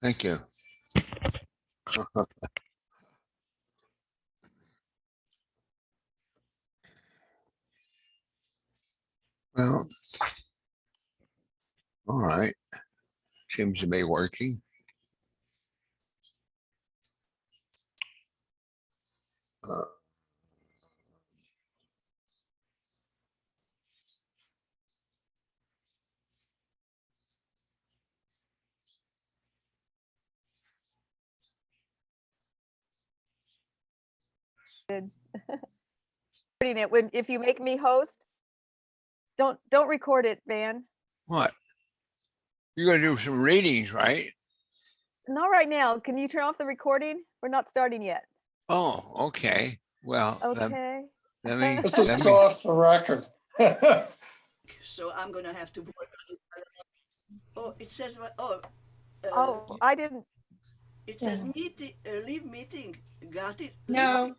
Thank you. Well, all right. Seems to be working. Good. It when if you make me host, don't record it, Van. What? You're gonna do some readings, right? Not right now. Can you turn off the recording? We're not starting yet. Oh, okay. Well, Okay. let me. This let is me. off the record. So I'm gonna have to work on it. Oh, it says what? Oh, I didn't. It says meeting, leave meeting. Got it? No,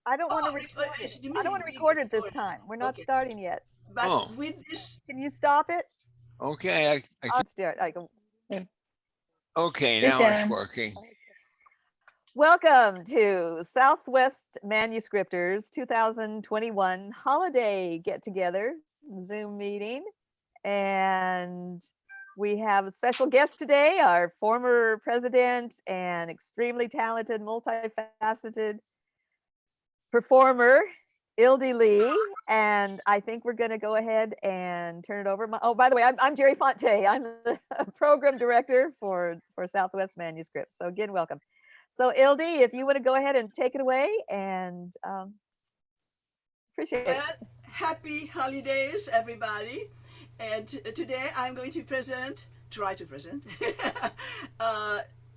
I don't want to Oh, record it's it. the I don't want to meeting record it this recorded. time. We're not Okay. starting yet. But Oh. with this, Can you stop it? Okay, I'll start. I go. okay. Sit Now down. it's working. Welcome to Southwest Manuscriptors 2021 holiday get-together Zoom meeting. And we have a special guest today, our former president and extremely talented, multifaceted performer, Ildy Lee. And I think we're going to go ahead and turn it over. Oh, by the way, I'm Jerry Fonte. I'm the program director for Southwest Manuscripts. So again, welcome. So Ildy, if you want to go ahead and take it away, and appreciate it. well, happy holidays, everybody. And today I'm going to try to present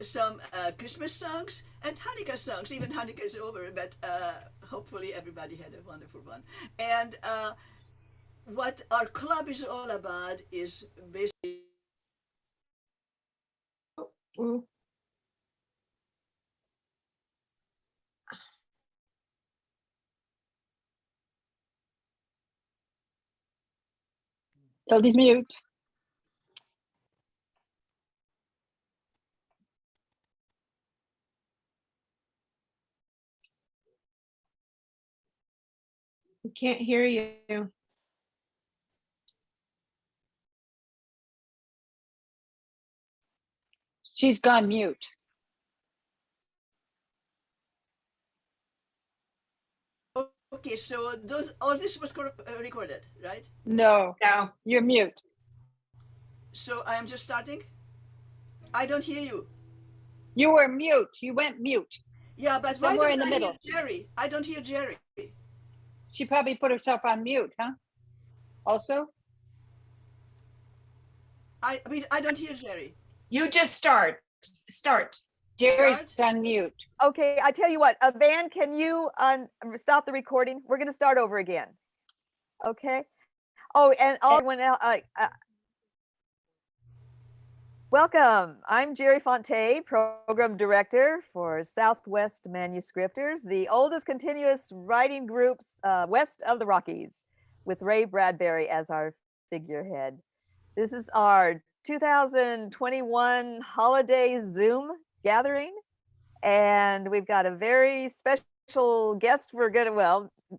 some Christmas songs and Hanukkah songs. Even Hanukkah is over, but hopefully everybody had a wonderful one. And what our club is all about is basically Ildy's mute. We can't hear you. She's gone mute. okay. So all this was recorded, right? No, No. you're mute. So I am just starting. I don't hear you. You were mute. You went mute. Yeah, but Somewhere why in don't the I hear middle. Jerry? I don't hear Jerry. She probably put herself on mute, huh? Also? I mean, I don't hear Jerry. You just start. Jerry's Start? on mute. Okay, I tell you what, Van, can you stop the recording? We're going to start over again. Okay. Oh, and everyone else, welcome. I'm Jerry Fonte, program director for Southwest Manuscriptors, the oldest continuous writing groups west of the Rockies, with Ray Bradbury as our figurehead. This is our 2021 holiday Zoom gathering, and we've got a very special guest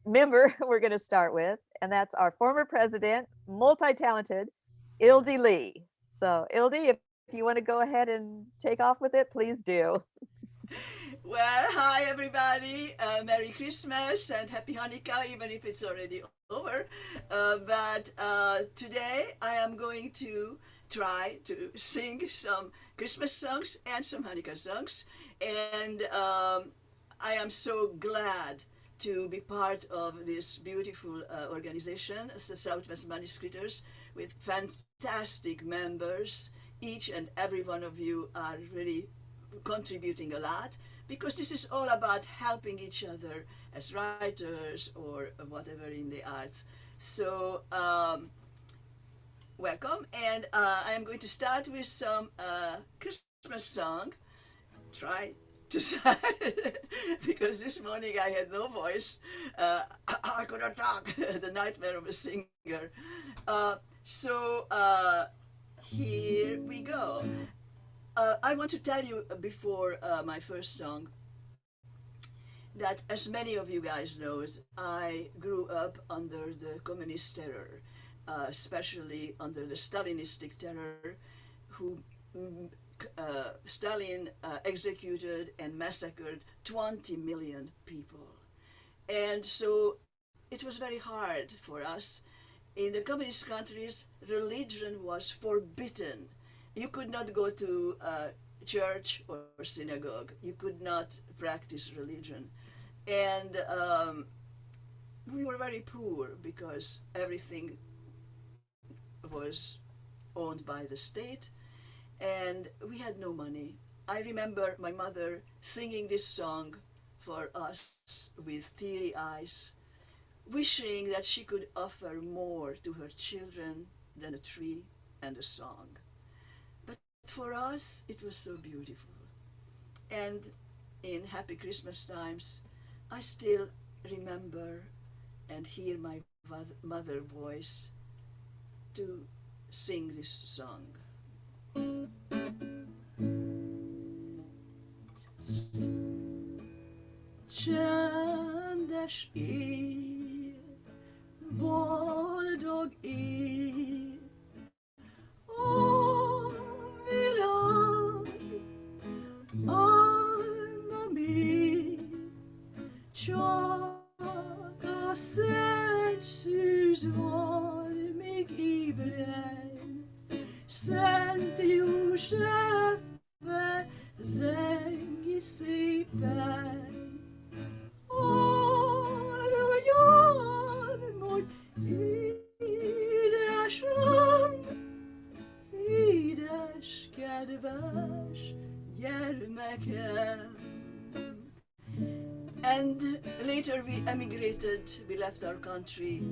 member we're gonna start with, and that's our former president, multi-talented, Ildy Lee. So Ildy, if you want to go ahead and take off with it, please do. Well, hi everybody. Merry Christmas and Happy Hanukkah, even if it's already over. But today I am going to try to sing some Christmas songs and some Hanukkah songs. And I am so glad to be part of this beautiful organization, the Southwest Manuscriptors, with fantastic members. Each and every one of you are really contributing a lot, because this is all about helping each other as writers or whatever in the arts. So welcome, and I am going to start with some Christmas song. Try to start because this morning I had no voice. I could not talk. The nightmare of a singer. So here we go. I want to tell you before my first song that, as many of you guys know, I grew up under the communist terror, especially under the Stalinistic terror, who Stalin executed and massacred 20 million people. And so it was very hard for us. In the communist countries, religion was forbidden. You could not go to church or synagogue. You could not practice religion. And we were very poor because everything was owned by the state, and we had no money. I remember my mother singing this song for us with teary eyes, wishing that she could offer more to her children than a tree and a song. But for us, it was so beautiful. And in happy Christmas times, I still remember and hear my mother voice to sing this song. Csendes éj, boldog éj, ó világ, alma mély, csak a szent szűz van még ébren, Szent Józsefvel zengi szépen. Hogy édesem, édes, kedves gyermekem. And later we emigrated, we left our country,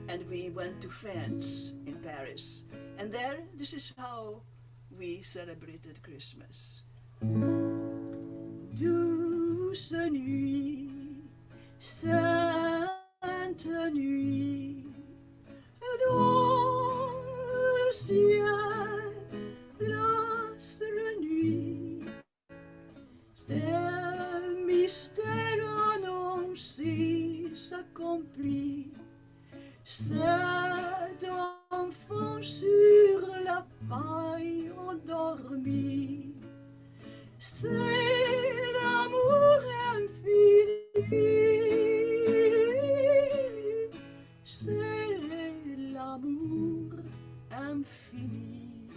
and we went to France in Paris. And there, this is how we celebrated Christmas. Douce nuit, sainte nuit, dans le ciel, l'astre nuit, des mystères annoncés s'accomplit, cet enfant sur la paille endormi, c'est l'amour infini. C'est l'amour infini.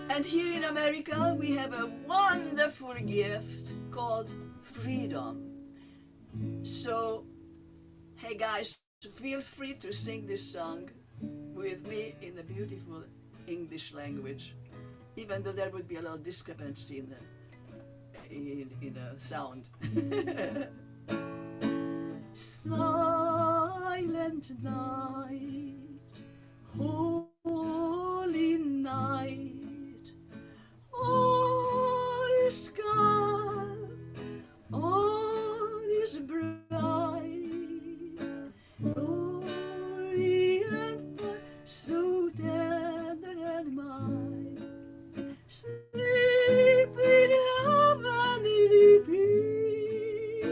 And here in America, we have a wonderful gift called freedom. So, hey guys, feel free to sing this song with me in the beautiful English language, even though there would be a little discrepancy in the sound. Silent night, holy night, all is calm, all is bright, holy and far, so tender and mild, sleep in heavenly peace,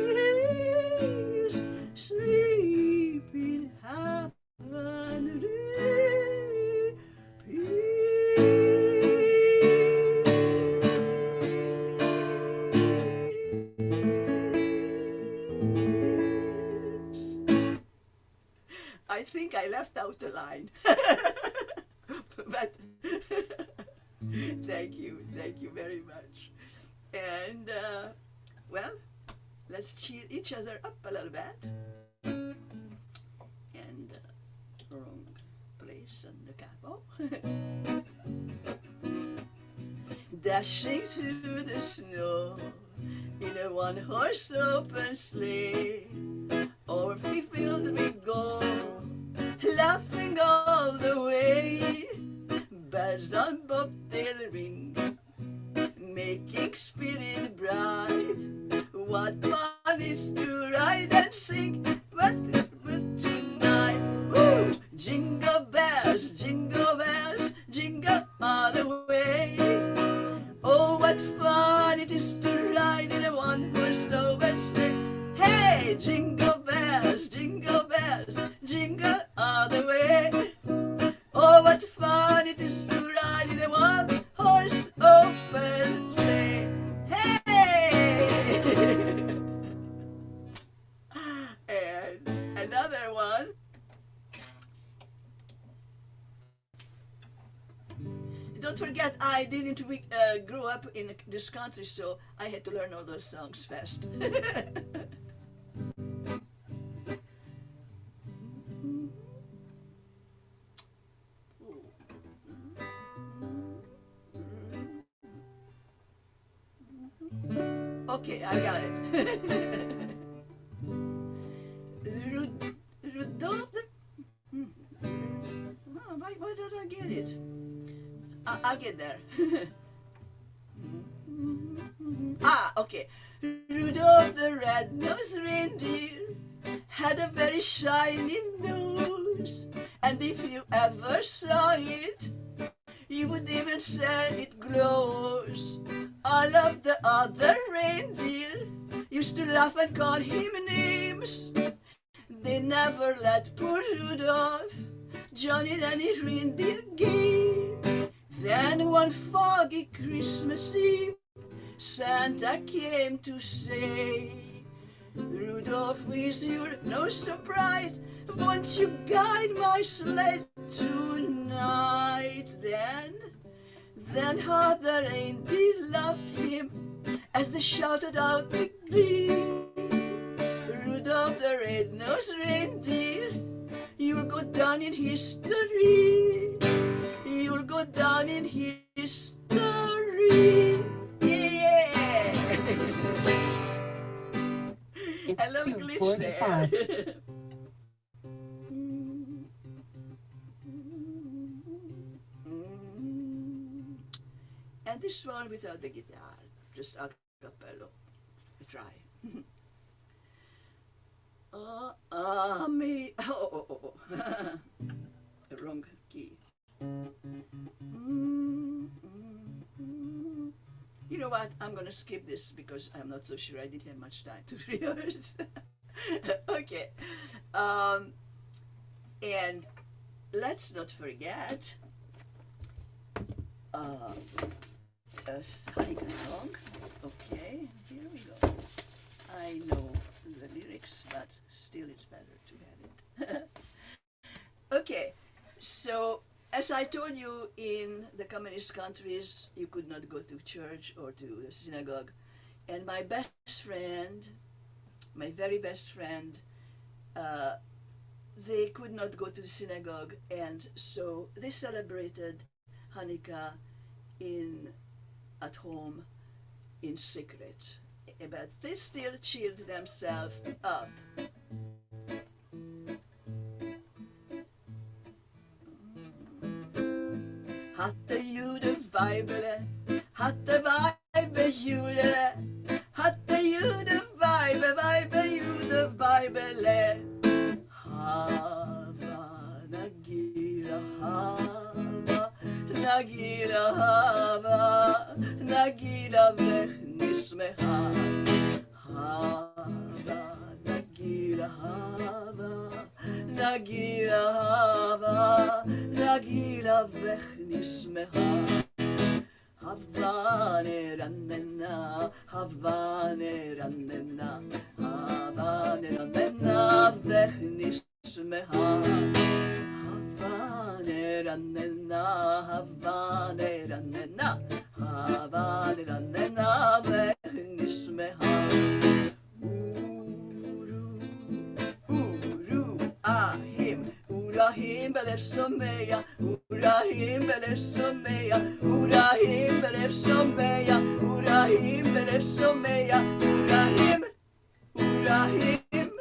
sleep in heavenly I think I left out a line, but thank you very much. And well, let's cheer each other up a little bit. And wrong place on the capo. Dashing through the snow in a one-horse open sleigh, over the field we go, laughing all the way. Bells on bobtail ring, making spirit bright. What fun is to ride and sing, but tonight, woo! Jingle bells, jingle all the way. don't forget, I didn't grow up in this country, so I had to learn all those songs fast. Okay, I got it. Rudolph the... Oh, why don't I get it? I'll get there. Okay. Rudolph the red-nosed reindeer had a very shiny nose, and if you ever saw it, you would even say it glows. All of the other reindeer used to laugh and call him names. They never let poor Rudolph join in any reindeer game. Then one foggy Christmas Eve, Santa came to say, Rudolph, with your nose so bright, won't you guide my sled tonight? Then how the reindeer loved him as they shouted out the glee. Rudolph the red-nosed reindeer, you'll go down in history. You'll go down in history. Yeah. It's I love glitch 2:45. there. And this one without the guitar, just a cappello. Try. Me. Oh. Wrong key. You know what? I'm gonna skip this because I'm not so sure I didn't have much time to rehearse. Okay. And let's not forget a Hanukkah song. Okay, here we go. I know the lyrics, but still it's better to have it. Okay, so as I told you, in the communist countries, you could not go to church or to the synagogue. And my best friend, my very best friend, they could not go to the synagogue, and so they celebrated Hanukkah at home in secret. But they still cheered themselves up. Hatte Jude Weibele, hatte Weibe Jude, hatte Jude Weibe, Weibe Jude Weibele. Hava, Nagira Hava, Nagira Hava, Nagira Vech Nismeha. Hava, Nagira Hava, Nagira Hava, Nagira Vech Nismeha. Havane Ranena, Havane Ranena, Havane Ranena, Vech Nismeha. Havane Ranena, Havane Ranena, Havane Ranena, Vech Nismeha. Ahim, Urahim Belev Someya, Urahim Belev Someya, Urahim Belev Someya, Urahim Belev Someya, Urahim, Urahim,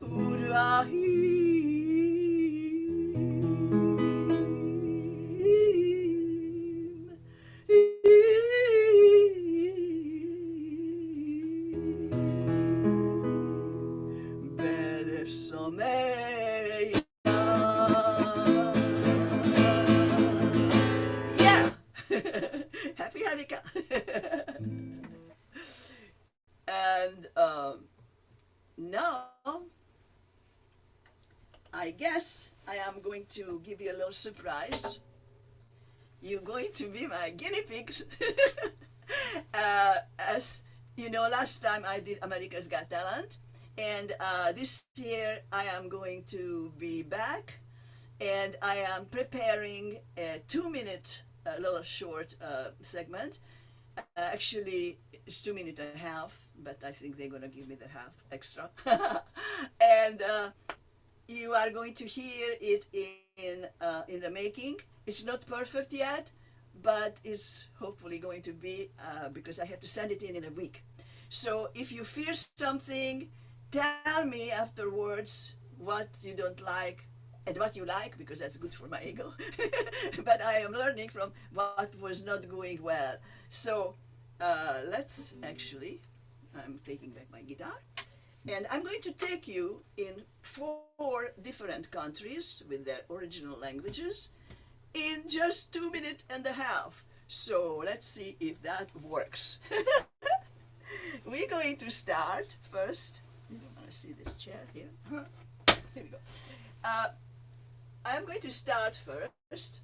Urahim. Belev Someya. Yeah! Happy Hanukkah! And now, I guess I am going to give you a little surprise. You're going to be my guinea pigs. As you know, last time I did America's Got Talent, and this year I am going to be back, and I am preparing a 2-minute a little short segment. Actually, it's 2 minutes and a half, but I think they're gonna give me the half extra. And you are going to hear it in the making. It's not perfect yet, but it's hopefully going to be because I have to send it in a week. So if you fear something, tell me afterwards what you don't like and what you like, because that's good for my ego. But I am learning from what was not going well. So let's actually, I'm taking back my guitar, and I'm going to take you in 4 different countries with their original languages in just 2 minutes and a half. So let's see if that works. We're going to start first. You don't want to see this chair here. Here we go. I'm going to start first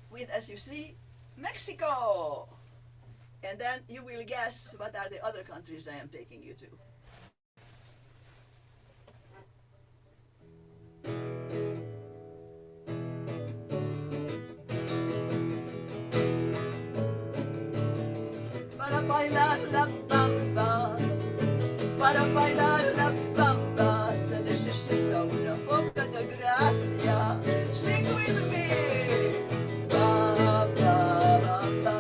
with, as you see, Mexico. And then you will guess what are the other countries I am taking you to. Para bailar la bamba, para bailar la bamba, se necesita una poca de gracia. Sing with me. Bamba, bamba,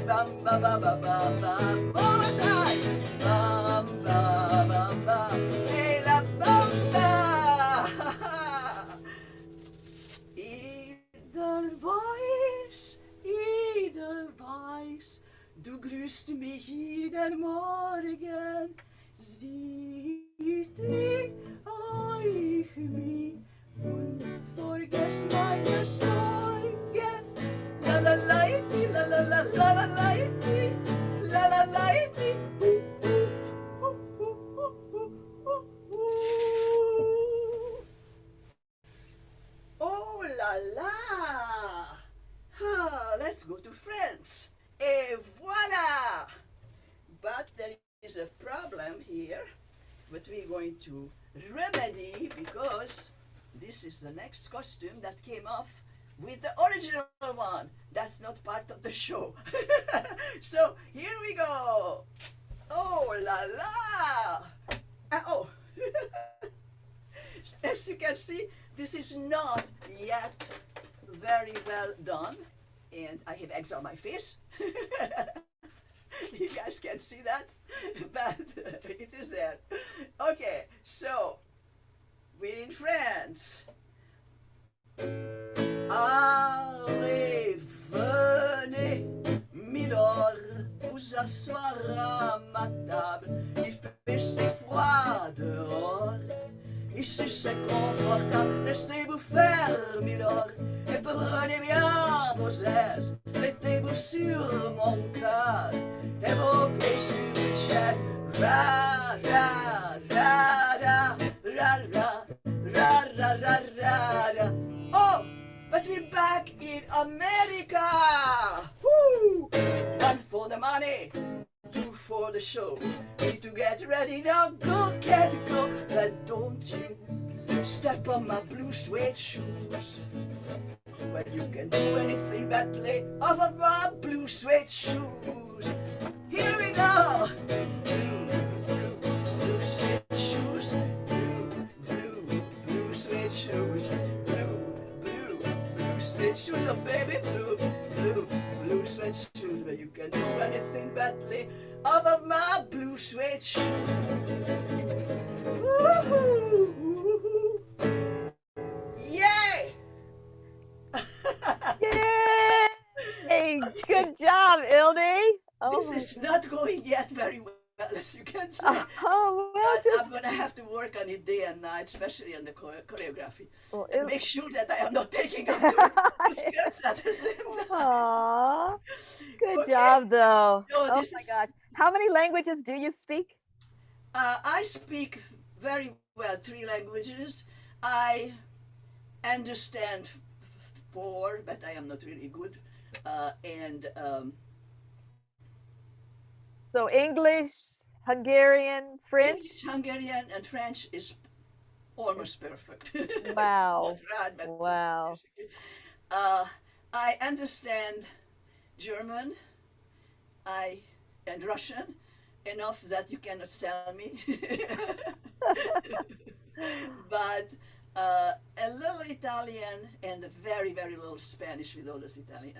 bamba, bamba, bamba. One more time. Bamba, bamba, hey la bamba. Edelweiss, Edelweiss. Du grüßt mich jeden Morgen, sieht euch mich und vergesst meine Sorgen. La la la iti, la la la la la la iti, la la la iti. Oh la la! Let's go to France. Et voila! But there is a problem here, but we're going to remedy, because this is the next costume that came off with the original one. That's not part of the show. So here we go. Oh la la! Oh! As you can see, this is not yet very well done. And I have eggs on my face. You guys can't see that, but it is there. Okay, so we're in France. Allez, venez, Milord, vous asseoir à ma table. Il fait si froid dehors. Ici c'est confortable, laissez-vous faire, Milord, et prenez bien vos aises. Mettez-vous sur mon cœur, et vos pieds sur une chaise. Ra, ra, ra, ra, ra, ra, ra, ra, ra, ra, ra. Oh, but we're back in America! Woo! 1 for the money, 2 for the show. Need to get ready now, go, get go. But don't you step on my blue suede shoes. Well, you can do anything but play off of my blue suede shoes. Here we go. Blue suede shoes. Blue suede shoes. Blue suede shoes. Oh, baby, blue suede shoes. But you can do anything but play off of my blue suede shoes. Woo-hoo! Yay! Yay! Good job, Ildy. Oh, This is not going yet very well, as you can see. oh well, But just I'm going to have to work on it day and night, especially on the choreography. well, And make sure that I am not taking up too much skirts at the same time. Aw, good Okay. job, though. So Oh this my is- gosh, how many languages do you speak? I speak very well 3 languages. I understand 4, but I am not really good. So English, Hungarian, French. English, Hungarian, and French is almost perfect. Wow. Not right, but Wow. I understand German, and Russian enough that you cannot sell me. But a little Italian and a very, very little Spanish with all those Italian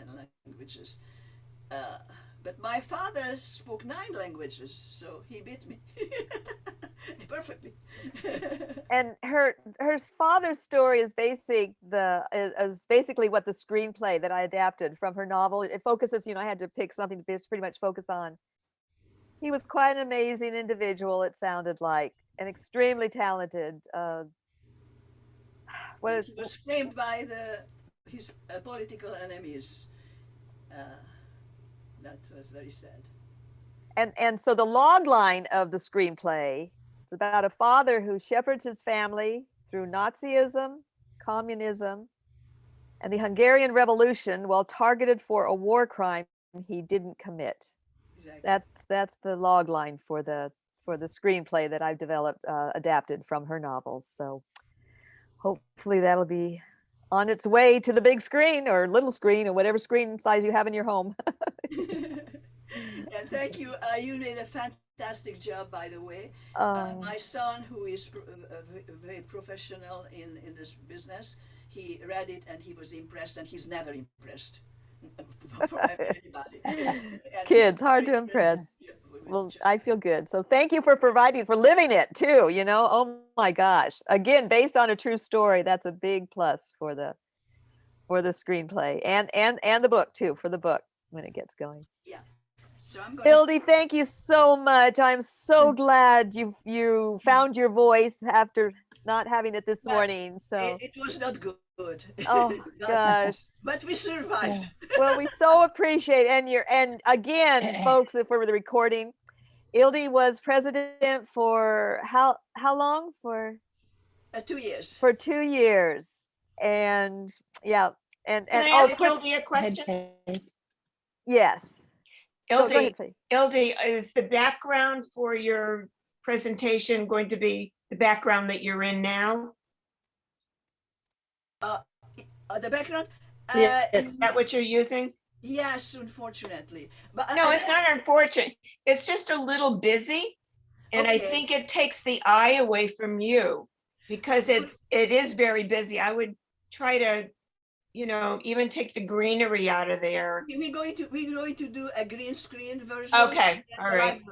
languages. But my father spoke 9 languages, so he beat me perfectly. And her father's story is basically what the screenplay that I adapted from her novel. It focuses, I had to pick something to pretty much focus on. He was quite an amazing individual, it sounded like, and extremely talented. He was framed by his political enemies. That was very sad. And so the log line of the screenplay, it's about a father who shepherds his family through Nazism, communism, and the Hungarian Revolution while targeted for a war crime he didn't commit. Exactly. That's the log line for the screenplay that I've developed, adapted from her novels. So hopefully that'll be on its way to the big screen or little screen or whatever screen size you have in your home. And thank you. You did a fantastic job, by the way. My son, who is very professional in this business, he read it and he was impressed, and he's never impressed. For anybody. Kids, hard to impress. Well, I feel good. So thank you for living it too, Oh my gosh. Again, based on a true story, that's a big plus for the screenplay and the book too, for the book when it gets going. Yeah. So I'm going Ildy, thank you so much. I'm so glad you found your voice after not having it this morning. So it was not good. Oh gosh. But we survived. Well, we so appreciate and again, folks, if we were the recording, Ildy was president for how long? For 2 years. For 2 years. And yeah. And Can I ask Ildy a question? Yes. Go ahead, Faith. Ildy, is the background for your presentation going to be the background that you're in now? The background? Is that what you're using? Yes, unfortunately. But no, it's not unfortunate. It's just a little busy. And I think it takes the eye away from you because it is very busy. I would try to, even take the greenery out of there. We're going to do a green screen version. Okay, all right.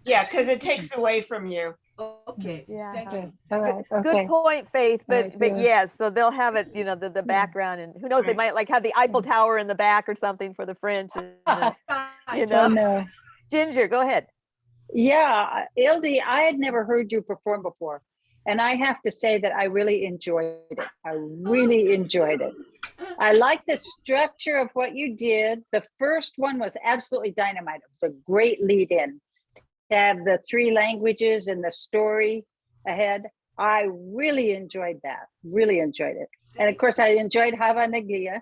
Yeah, because it takes away from you. Okay, yeah. Thank you. All right. Good point, Faith. But Right, yes, so they'll have it, the background, and who knows, they might have the Eiffel Tower in the back or something for the French. And, Oh, no. Ginger, go ahead. Yeah, Ildy, I had never heard you perform before. And I have to say that I really enjoyed it. I really enjoyed it. I like the structure of what you did. The first one was absolutely dynamite. It was a great lead in to have the 3 languages and the story ahead. I really enjoyed that. Really enjoyed it. And of course, I enjoyed Hava Neglia.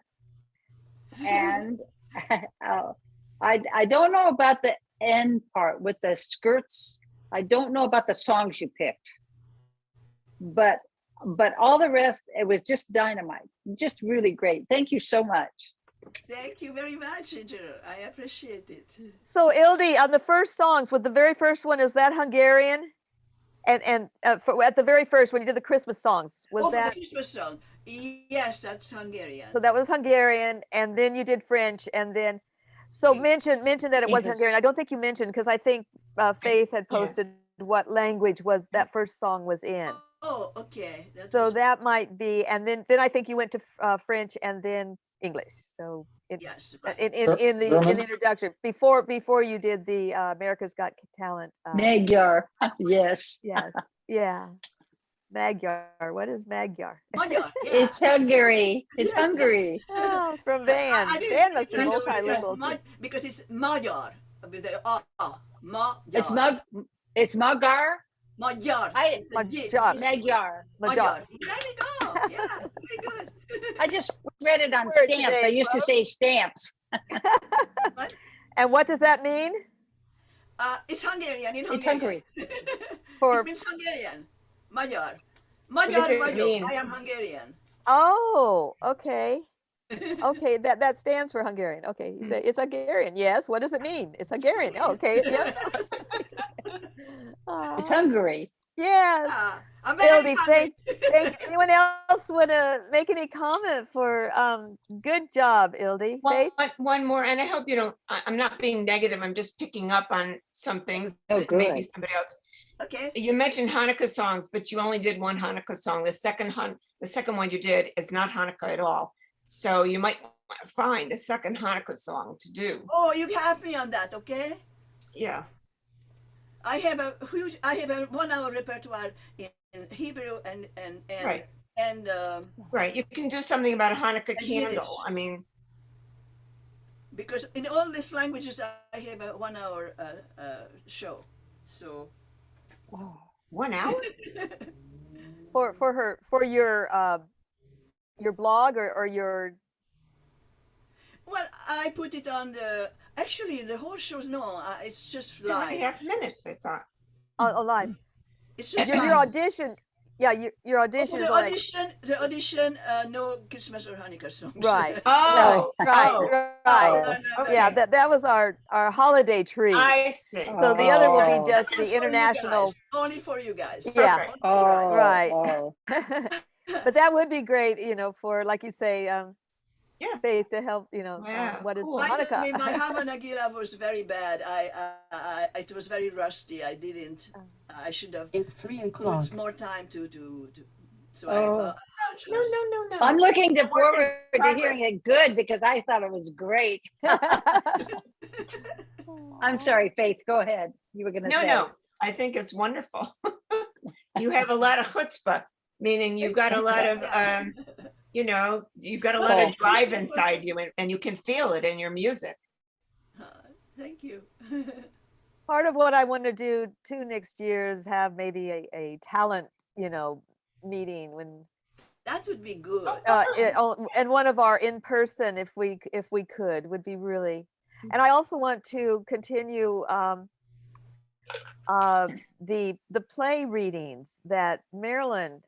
And I don't know about the end part with the skirts. I don't know about the songs you picked. But all the rest, it was just dynamite. Just really great. Thank you so much. Thank you very much, Ginger. I appreciate it. So Ildy, on the first songs, with the very first one, is that Hungarian? And at the very first, when you did the Christmas songs, was that the Christmas song? Yes, that's Hungarian. So that was Hungarian, and then you did French, and then mention that it was English. Hungarian. I don't think you mentioned, because I think Faith had posted what language was that first song was in. Oh, okay. That might be, and then I think you went to French and then English. So yes, right. in the introduction before you did the America's Got Talent. Magyar. Yes. Yes. Yeah. Magyar. What is Magyar? Magyar. Yeah. It's Hungary. It's Hungary. Oh, from Van. Van must be multilingual. Because it's Magyar with the Magyar. It's Magyar. Magyar. Magyar. There we go. Yeah, very good. I just read it on stamps. I used to save stamps. And what does that mean? It's Hungarian. It's Hungary. It means Hungarian. Magyar. Magyar vagyok. I am Hungarian. Oh, okay. Okay, that stands for Hungarian. Okay, he said, it's Hungarian. Yes. What does it mean? It's Hungarian. Oh, okay. Yes. It's Aw, Hungary. yes. Ah, I'm very Ildy, hungry. thank you. Anyone else want to make any comment for good job, Ildy? Faith? One more, and I hope you don't, I'm not being negative, I'm just picking up on some things Oh, that maybe good. somebody else. Okay. You mentioned Hanukkah songs, but you only did one Hanukkah song. The second one you did is not Hanukkah at all. So you might want to find a second Hanukkah song to do. Oh, you have me on that, okay? Yeah. I have a 1 hour repertoire in Hebrew Right. and Right. You can do something about a Hanukkah And candle. Yiddish. I mean, because in all these languages I have a 1 hour show. So 1 hour? For your blog or your well, I put it on the actually the whole show's it's just 2.5 live. minutes, I thought. live? It's just Your live. audition. Yeah, your Oh, audition for is the on a audition, no Christmas or Hanukkah songs. right. Oh, Right, oh, right. Oh, Yeah, okay. that was our holiday treat. I see. So the other will be Oh. just Just the for you international. guys. Only for you guys. Yeah. Okay. Oh, Right. oh. But that would be great, for like you say, Yeah. Faith to help, Yeah, what is cool. My Hanukkah. Havana Gila was very bad. It was very rusty. I didn't. I should have It's 3 o'clock. put more time to. So I Oh. apologize. No. I'm looking Work in forward to progress. hearing it good because I thought it was great. I'm sorry, Faith, go ahead. You were gonna say. No, I think it's wonderful. You have a lot of chutzpah, meaning you've got a lot of, you've got a lot of drive inside you and you can feel it in your music. Thank you. Part of what I want to do too next year is have maybe a talent, meeting when That would be good. and one of our in-person if we could would be really. And I also want to continue the play readings that Maryland,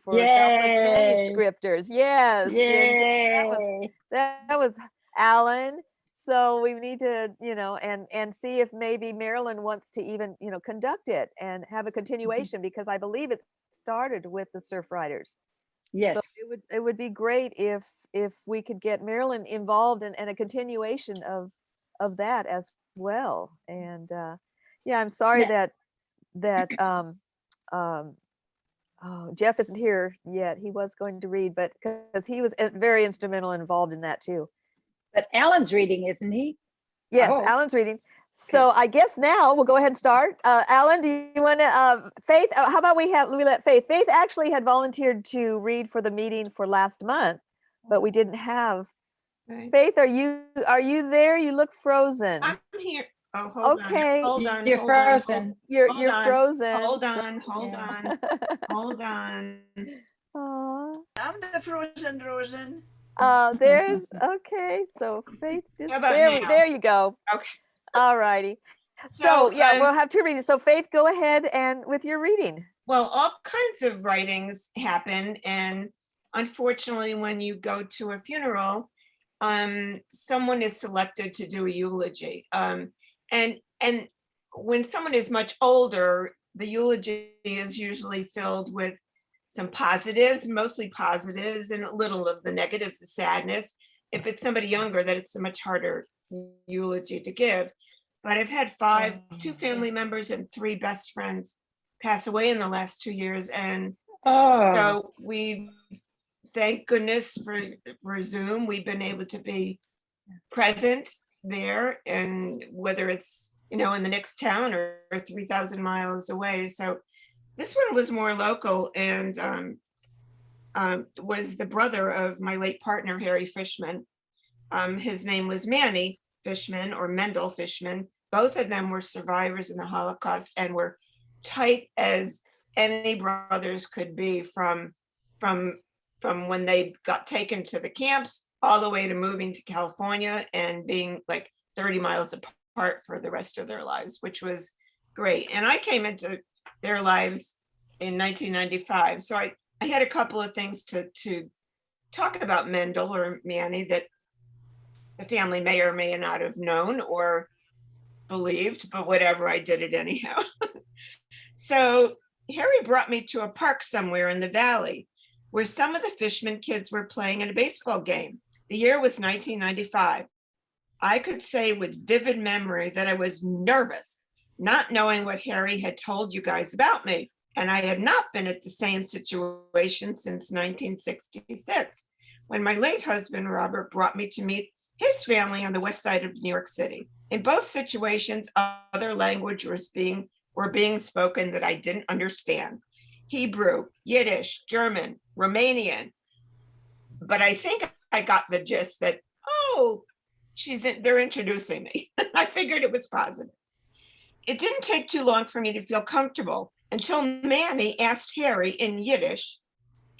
for Southwest Yay. manuscripters. Yes, Yay. that was Alan. So we need to, and see if maybe Maryland wants to even, conduct it and have a continuation because I believe it started with the Surf Riders. Yes. So it would be great if we could get Maryland involved and a continuation of that as well. And yeah, I'm sorry that Jeff isn't here yet. He was going to read, but because he was very instrumental and involved in that too. But Alan's reading, isn't he? Yes, Oh. Alan's reading. So I guess now we'll go ahead and start. Alan, do you want to, Faith, how about we let Faith. Faith actually had volunteered to read for the meeting for last month, but we didn't have. Right. Faith, are you there? You look frozen. I'm here. Oh, hold Okay. on. Hold on. You're hold on, frozen. You're hold on, frozen. Hold on. Yeah. Hold on. Aw. I'm the frozen Rosen. There's okay. So Faith, just How about there. now? There you go. Okay. All righty. So yeah, we'll um, have two readings. So Faith, go ahead and with your reading. Well, all kinds of writings happen, and unfortunately, when you go to a funeral, someone is selected to do a eulogy. And when someone is much older, the eulogy is usually filled with some positives, mostly positives, and a little of the negatives, the sadness. If it's somebody younger, that it's a much harder eulogy to give. But I've had two family members and 3 best friends pass away in the last 2 years. And Oh, so we, thank goodness for Zoom, we've been able to be present there, and whether it's, in the next town or 3,000 miles away. So this one was more local and was the brother of my late partner, Harry Fishman. His name was Manny Fishman or Mendel Fishman. Both of them were survivors in the Holocaust and were tight as any brothers could be from when they got taken to the camps all the way to moving to California and being like 30 miles apart for the rest of their lives, which was great. And I came into their lives in 1995. So I had a couple of things to talk about Mendel or Manny that the family may or may not have known or believed, but whatever, I did it anyhow. So Harry brought me to a park somewhere in the valley where some of the Fishman kids were playing in a baseball game. The year was 1995. I could say with vivid memory that I was nervous, not knowing what Harry had told you guys about me. And I had not been at the same situation since 1966, when my late husband, Robert, brought me to meet his family on the west side of New York City. In both situations, other language were being spoken that I didn't understand. Hebrew, Yiddish, German, Romanian. But I think I got the gist that, oh, they're introducing me. I figured it was positive. It didn't take too long for me to feel comfortable until Manny asked Harry in Yiddish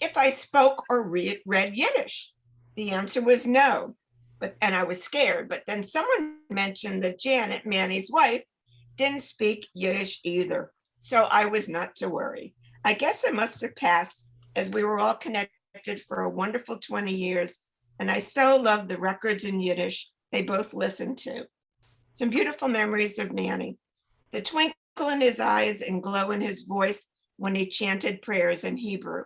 if I spoke or read Yiddish. The answer was no, and I was scared. But then someone mentioned that Janet, Manny's wife, didn't speak Yiddish either. So I was not to worry. I guess it must have passed, as we were all connected for a wonderful 20 years. And I so loved the records in Yiddish they both listened to. Some beautiful memories of Manny. The twinkle in his eyes and glow in his voice when he chanted prayers in Hebrew.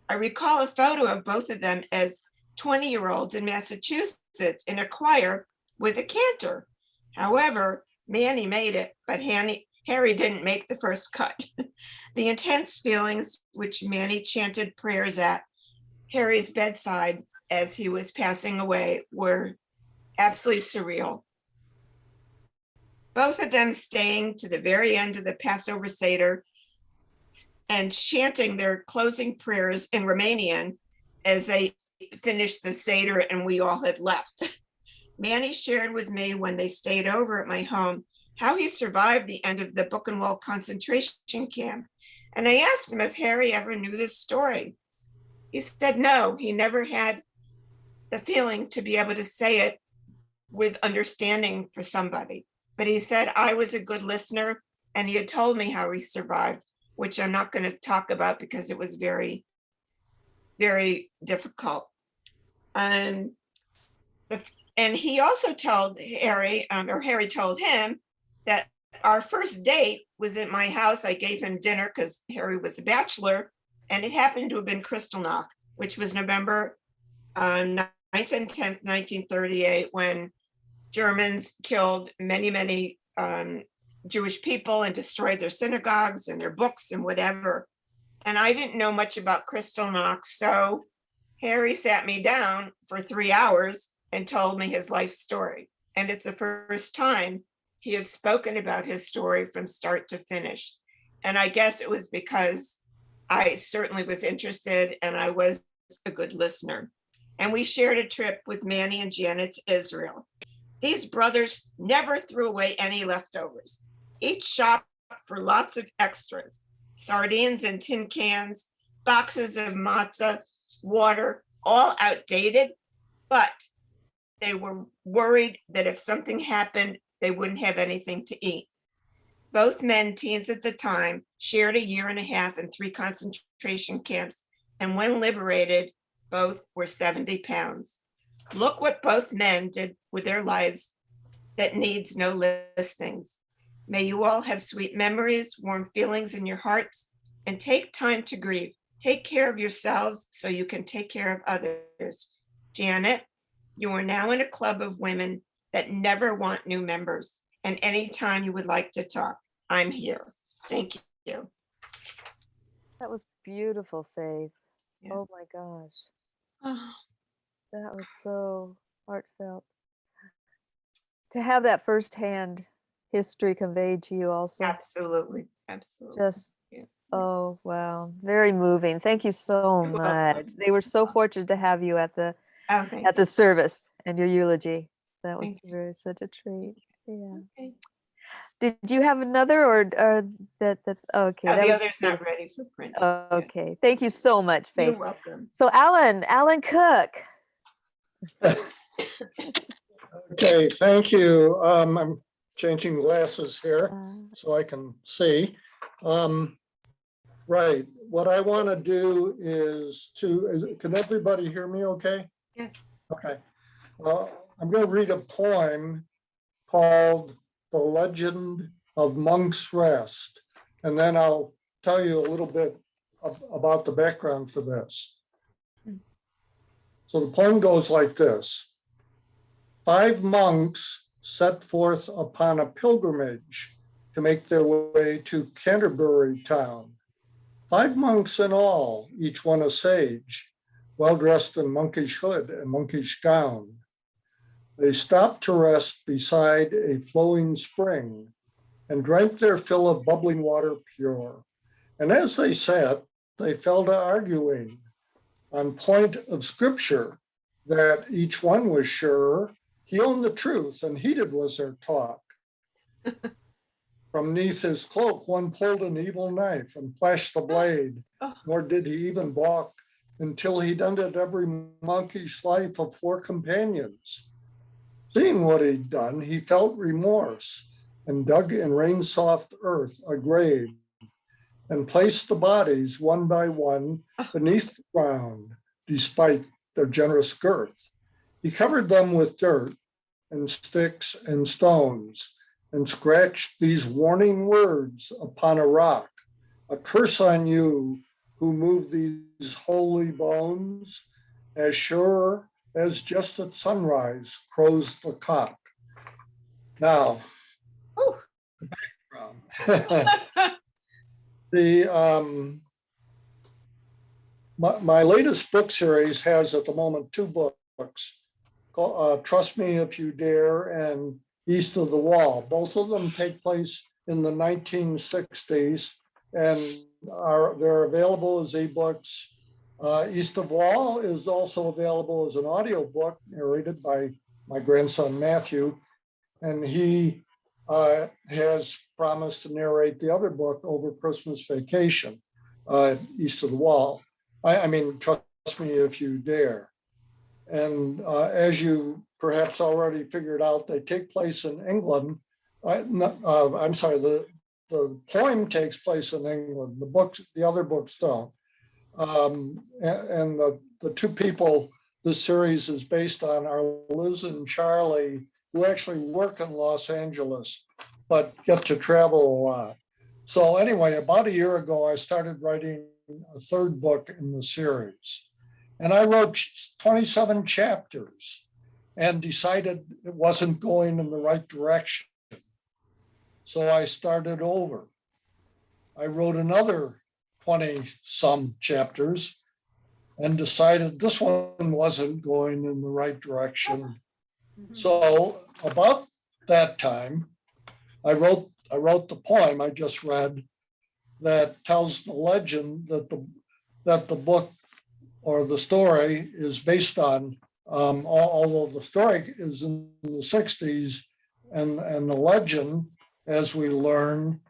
I recall a photo of both of them as 20-year-olds in Massachusetts in a choir with a cantor. However, Manny made it, but Harry didn't make the first cut. The intense feelings which Manny chanted prayers at Harry's bedside as he was passing away were absolutely surreal. Both of them staying to the very end of the Passover Seder and chanting their closing prayers in Romanian as they finished the Seder and we all had left. Manny shared with me when they stayed over at my home how he survived the end of the Buchenwald concentration camp. And I asked him if Harry ever knew this story. He said no, he never had the feeling to be able to say it with understanding for somebody. But he said I was a good listener and he had told me how he survived, which I'm not going to talk about because it was very, very difficult. And he also told Harry, or Harry told him, that our first date was at my house. I gave him dinner because Harry was a bachelor, and it happened to have been Kristallnacht, which was November 9th and 10th, 1938, when Germans killed many Jewish people and destroyed their synagogues and their books and whatever. And I didn't know much about Kristallnacht, so Harry sat me down for 3 hours and told me his life story. And it's the first time he had spoken about his story from start to finish. And I guess it was because I certainly was interested and I was a good listener. And we shared a trip with Manny and Janet to Israel. These brothers never threw away any leftovers. Each shopped for lots of extras, sardines and tin cans, boxes of matzah, water, all outdated, but they were worried that if something happened, they wouldn't have anything to eat. Both men, teens at the time, shared a year and a half in 3 concentration camps, and when liberated, both were 70 pounds. Look what both men did with their lives that needs no listings. May you all have sweet memories, warm feelings in your hearts, and take time to grieve. Take care of yourselves so you can take care of others. Janet, you are now in a club of women that never want new members. And anytime you would like to talk, I'm here. Thank you. That was beautiful, Faith. Yeah. Oh my gosh. That was so heartfelt. To have that firsthand history conveyed to you also. Absolutely. Just, Yeah. oh, wow. Very moving. Thank you so You're much. welcome. They were so fortunate to have you at the Oh, thank at the service and your eulogy. That was Thank very such a treat. Yeah. Okay. Did you have another or that's okay? Oh, that the was other's not ready for print. okay. Thank you so much, You're Faith. welcome. So Alan Cook. Okay, thank you. I'm changing glasses here Uh, so I can see. Right. What I want to do is can everybody hear me okay? Yes. Okay. I'm going to read a poem called The Legend of Monk's Rest. And then I'll tell you a little bit about the background for this. So the poem goes like this. 5 monks set forth upon a pilgrimage to make their way to Canterbury town. 5 monks in all, each one a sage, well dressed in monkish hood and monkish gown. They stopped to rest beside a flowing spring and drank their fill of bubbling water pure. And as they sat, they fell to arguing on point of scripture that each one was sure he owned the truth and heeded was their talk. From neath his cloak, one pulled an evil knife and flashed the blade, nor did he even balk until he'd ended every monkish life of 4 companions. Seeing what he'd done, he felt remorse and dug in rain-soft earth a grave and placed the bodies one by one beneath the ground, despite their generous girth. He covered them with dirt and sticks and stones and scratched these warning words upon a rock. A curse on you who move these holy bones, as sure as just at sunrise crows the cock. Now, the background. My latest book series has at the moment 2 books, called, Trust Me If You Dare and East of the Wall. Both of them take place in the 1960s and they're available as ebooks. East of Wall is also available as an audiobook narrated by my grandson Matthew, and he has promised to narrate the other book over Christmas vacation, East of the Wall. I mean, Trust Me If You Dare. And as you perhaps already figured out, they take place in England. I'm sorry, the poem takes place in England. The other books don't. And the 2 people this series is based on are Liz and Charlie, who actually work in Los Angeles, but get to travel a lot. So anyway, about a year ago, I started writing a 3rd book in the series. And I wrote 27 chapters and decided it wasn't going in the right direction. So I started over. I wrote another 20-some chapters and decided this one wasn't going in the right direction. So about that time, I wrote the poem I just read that tells the legend that the book or the story is based on, although the story is in the 60s and the legend, as we learn,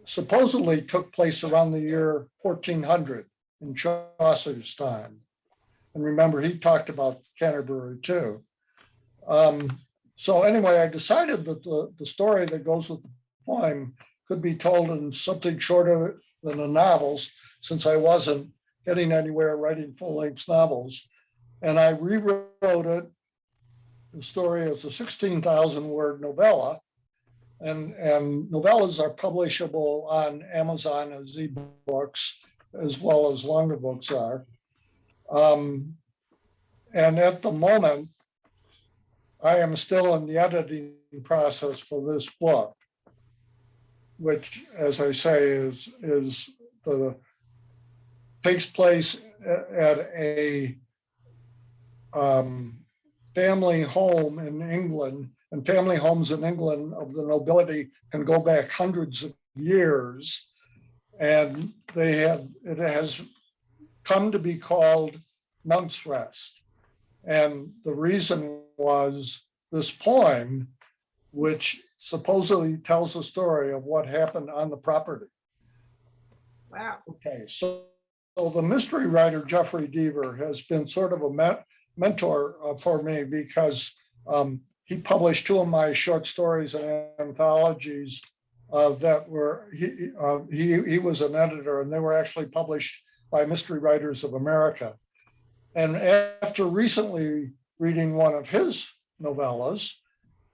supposedly took place around the year 1400 in Chaucer's time. And remember, he talked about Canterbury too. So anyway, I decided that the story that goes with the poem could be told in something shorter than the novels, since I wasn't getting anywhere writing full-length novels. And I rewrote it, the story as a 16,000-word novella. And novellas are publishable on Amazon as ebooks, as well as longer books are. And at the moment, I am still in the editing process for this book, which, as I say, takes place at a family home in England, and family homes in England of the nobility can go back hundreds of years, and it has come to be called Monk's Rest. And the reason was this poem, which supposedly tells the story of what happened on the property. Wow. Okay, so the mystery writer Jeffrey Deaver has been sort of a mentor for me because he published 2 of my short stories and anthologies that were, he was an editor, and they were actually published by Mystery Writers of America. And after recently reading one of his novellas,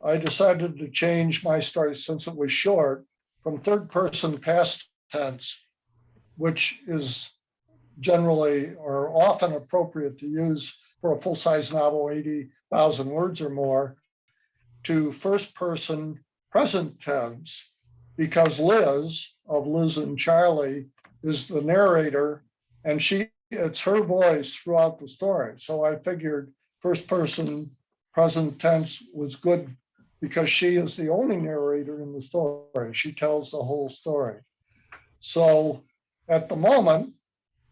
I decided to change my story, since it was short, from third person past tense, which is generally or often appropriate to use for a full-size novel, 80,000 words or more, to first person present tense, because Liz of Liz and Charlie is the narrator, and it's her voice throughout the story. So I figured first person present tense was good because she is the only narrator in the story. She tells the whole story. So at the moment,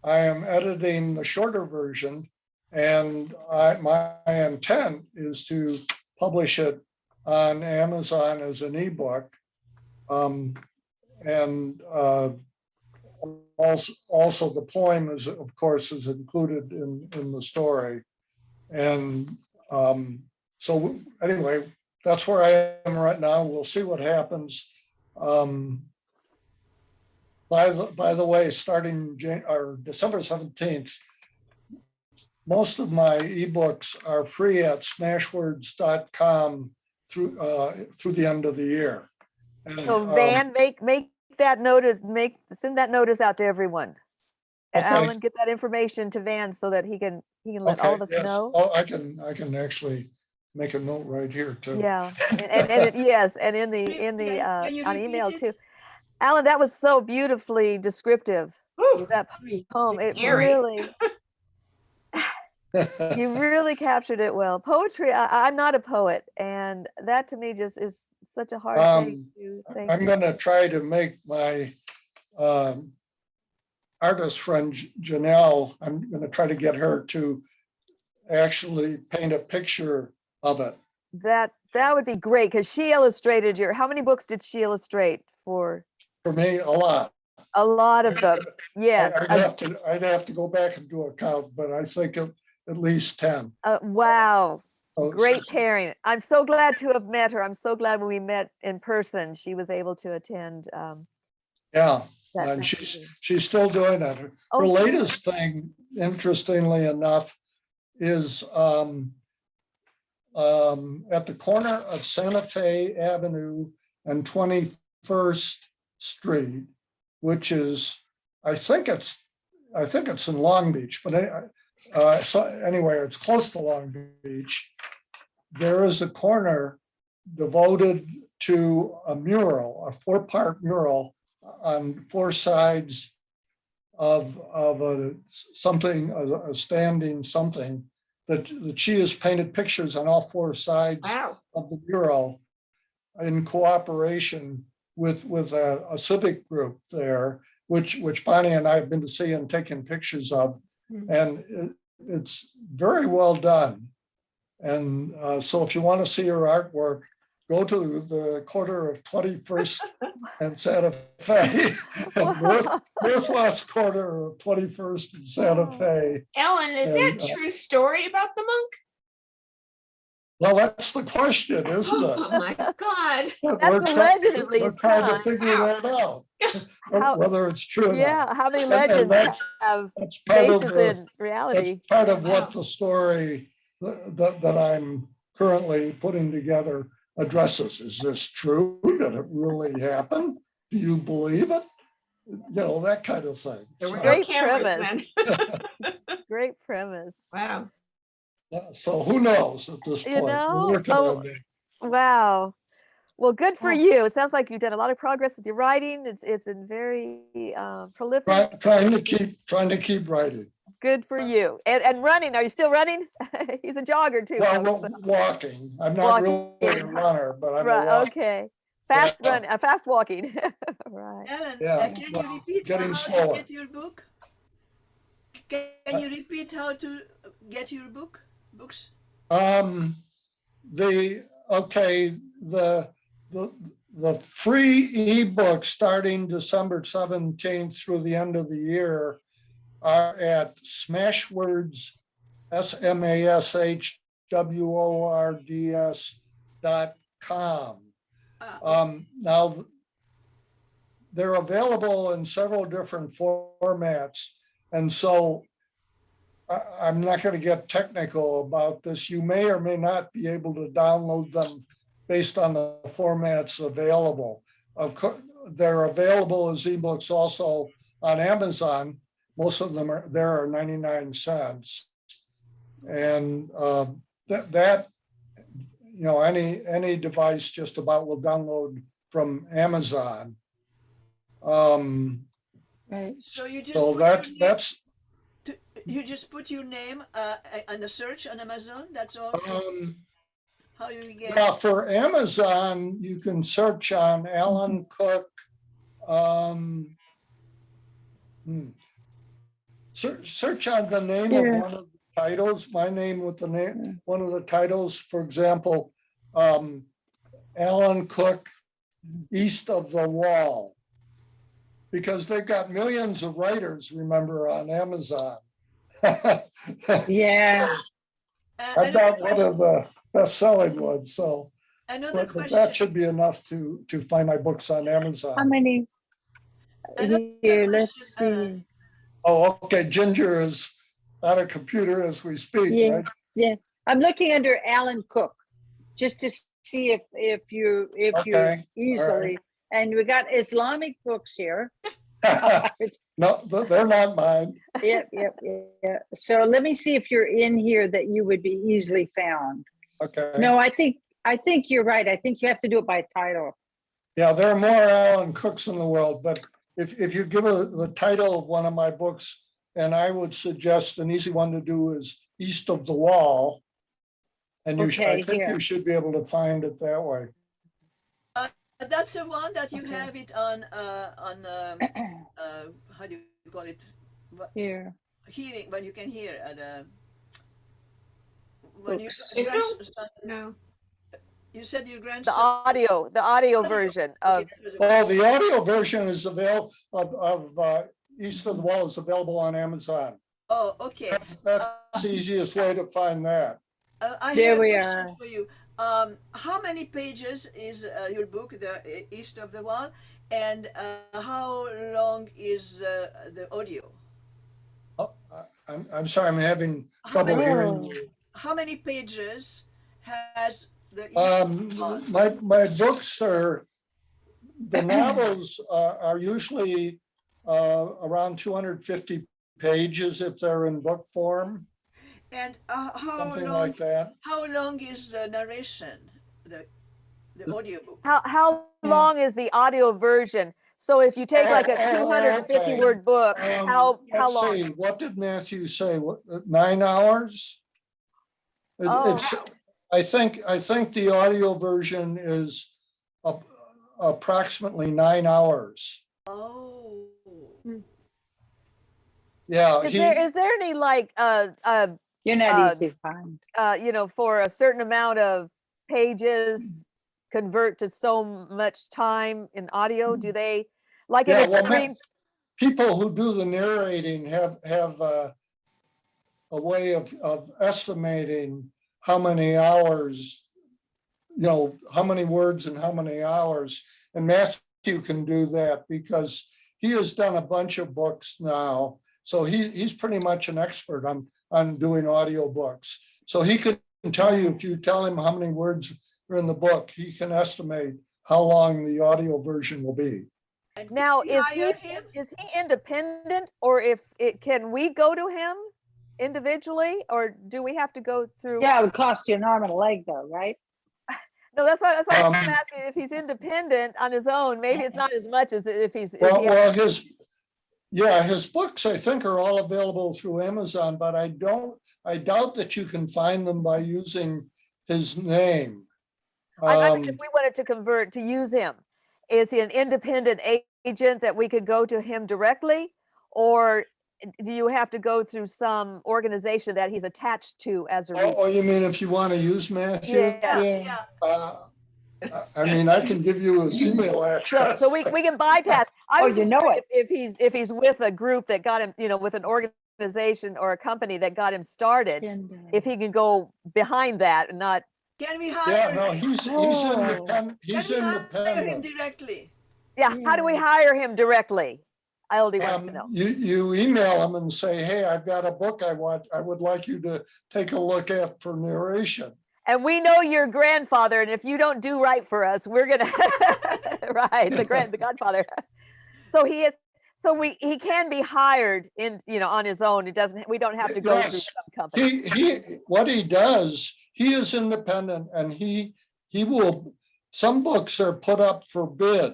I am editing the shorter version, and my intent is to publish it on Amazon as an ebook. And also the poem is, of course, is included in the story. And so anyway, that's where I am right now. We'll see what happens. By the way, starting December 17th, most of my ebooks are free at smashwords.com through the end of the year. And, So Van, make that notice, send that notice out to everyone. Okay. Alan, get that information to Van so that he can let all of us yes. know. Oh, I can actually make a note right here too. Yeah, yes, and in the Can you on repeat email it? too. Alan, that was so beautifully descriptive. Ooh, That sorry. poem, it Scary. really, you really captured it well. Poetry, I'm not a poet, and that to me just is such a hard thing to think. I'm going to try to make my artist friend Janelle, I'm going to try to get her to actually paint a picture of it. That would be great, because she illustrated how many books did she illustrate for? For me, a lot. A lot of them, yes. I'd have to go back and do a count, but I think at least 10. Wow. So- Great pairing. I'm so glad to have met her. I'm so glad when we met in person, she was able to attend. Yeah, that and meeting. she's still doing it. Her Oh, good. latest thing, interestingly enough, is at the corner of Santa Fe Avenue and 21st Street, which is, I think it's in Long Beach, but so anyway, it's close to Long Beach. There is a corner devoted to a mural, a 4-part mural on 4 sides of a standing something that she has painted pictures on all 4 sides Wow. of the mural in cooperation with a civic group there, which Bonnie and I have been to see and taken pictures of. And it's very well done. And so if you want to see her artwork, go to the corner of 21st and Santa Fe, and northwest corner of 21st and Santa Fe. Ellen, is And, that true story about the monk? Well, that's the question, isn't it? Oh my God. That's the legend, at We're least, trying huh? to figure that out, How- whether it's true or not. Yeah, how many And legends that's have That's part of basis the, in reality? that's part of Wow. what the story that I'm currently putting together addresses. Is this true? Did it really happen? Do you believe it? You know, that kind of thing. There were So- no Great cameras premise. then. Great premise. Wow. So who knows at this You point? We're know, working on it. Wow. Well, good for Oh. you. It sounds like you've done a lot of progress with your writing. It's been very prolific. Trying to keep writing. Good for you. And running. Are you still running? He's a jogger too. Well, folks, so- walking. I'm not really a Walking. runner, but I'm a Right, walker. okay. Fast Yeah. run, fast walking. Right. Ellen, Yeah, can well, you repeat getting how slower. to get your book? Can you repeat how to get your books? The free ebook starting December 17th through the end of the year are at Smashwords, SMASHWORDS.com. Ah, Now, they're available in several different formats. And so I'm not going to get technical about this. You may or may not be able to download them based on the formats available. Of course, they're available as ebooks also on Amazon. Most of them are 99 cents. And that you know, any device just about will download from Amazon. Right. So you just So put that's your name, that's you just put your name on a search on Amazon. That's all. How do you get? yeah, for Amazon, you can search on Alan Cook. Search on the name Yeah. of one of the titles, my name with the name, one of the titles, for example, Alan Cook, East of the Wall. Because they've got millions of writers, remember, on Amazon. Yeah. I've got one of the best-selling ones, so Another but question. that should be enough to find my books on How Amazon. many? Another Here, let's question, see. Oh, okay, Ginger is on a computer as we speak, Yeah. right? Yeah, I'm looking under Alan Cook, just to see if you Okay, easily, and we got Islamic books here. No, they're not mine. Yep. So let me see if you're in here that you would be easily found. Okay. No, I think you're right. I think you have to do it by title. Yeah, there are more Alan Cooks in the world, but if you give the title of one of my books, and I would suggest an easy one to do is East of the Wall. And I Okay, think here. you should be able to find it that way. that's the one that you Okay. have it on how do you call it? Here. Hearing, when you can hear when you Books. No. you said your The grandson. audio version of, Well, the audio version is available of East of the Wall is available on Amazon. Oh, okay. That's the easiest way to find that. I There have a we question are. for you. How many pages is your book, The East of the Wall, and how long is the audio? Oh, I'm sorry, I'm having How trouble many, hearing you. how many pages has the East of the Wall? My books are, the novels are usually around 250 pages if they're in book form, And something like that. how long is the narration, the audio book? how long is the audio version? So if you take like a 250 okay. word book, how Let's long? see, what did Matthew say? 9 hours? Oh. It's, I think the audio version is approximately 9 hours. Oh. Yeah. Is there any like You're not easy to find. for a certain amount of pages convert to so much time in audio? Do they like in Yeah, a well, screen? people who do the narrating have a way of estimating how many hours, how many words and how many hours. And Matthew can do that because he has done a bunch of books now. So he's pretty much an expert on doing audio books. So he can tell you, if you tell him how many words are in the book, he can estimate how long the audio version will be. And Now, did you is hire him? he independent, or can we go to him individually, or do we have to go through? Yeah, it would cost you an arm and a leg though, right? No, that's why I'm Um, asking if he's independent on his own. Maybe it's not as much as if he's. Well, his books, I think, are all available through Amazon, but I doubt that you can find them by using his name. I mean, if we wanted to convert to use him, is he an independent agent that we could go to him directly, or do you have to go through some organization that he's attached to as a reader? Oh, you mean if you want to use Matthew? Yeah. I mean, I can give you his email address. So we can bypass. I Oh, was you know wondering it. if he's with a group that got him, with an organization or a company that got him started, if he can go behind that and not. Can we Yeah, hire no, him? he's Oh. independent. He's Can we hire him independent. directly? Yeah, how do we hire him directly? Ildy wants to know. You email him and say, hey, I've got a book I would like you to take a look at for narration. And we know your grandfather, and if you don't do right for us, we're gonna right, the godfather. So he can be hired in, on his own. We don't have to go through some company. What he does, he is independent, and he will, some books are put up for bid.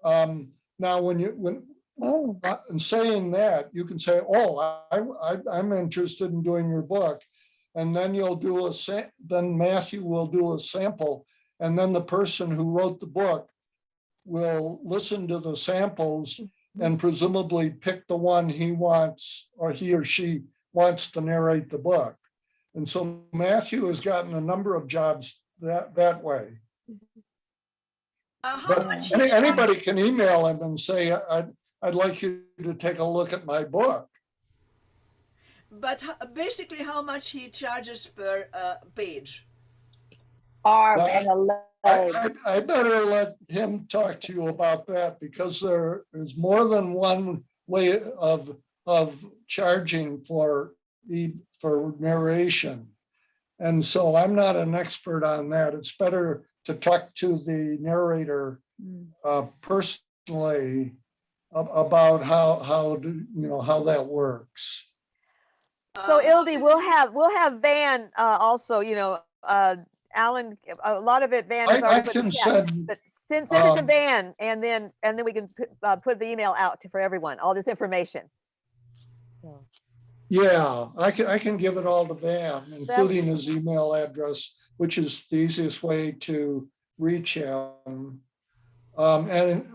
Now, in saying that, you can say, oh, I'm interested in doing your book. And then then Matthew will do a sample. And then the person who wrote the book will listen to the samples and presumably pick the one he wants, or he or she wants to narrate the book. And so Matthew has gotten a number of jobs that way. But anybody can email him and say, I'd like you to take a look at my book. But basically, how much he charges per page? I better let him talk to you about that, because there's more than one way of charging for narration. And so I'm not an expert on that. It's better to talk to the narrator personally about how that works. So Ildy, we'll have Van also. Alan, a lot of it Van is already put in the chat, but send it to Van, and then we can put the email out for everyone, all this information. So. Yeah, I can give it all to Van, including his email address, which is the easiest way to reach him. And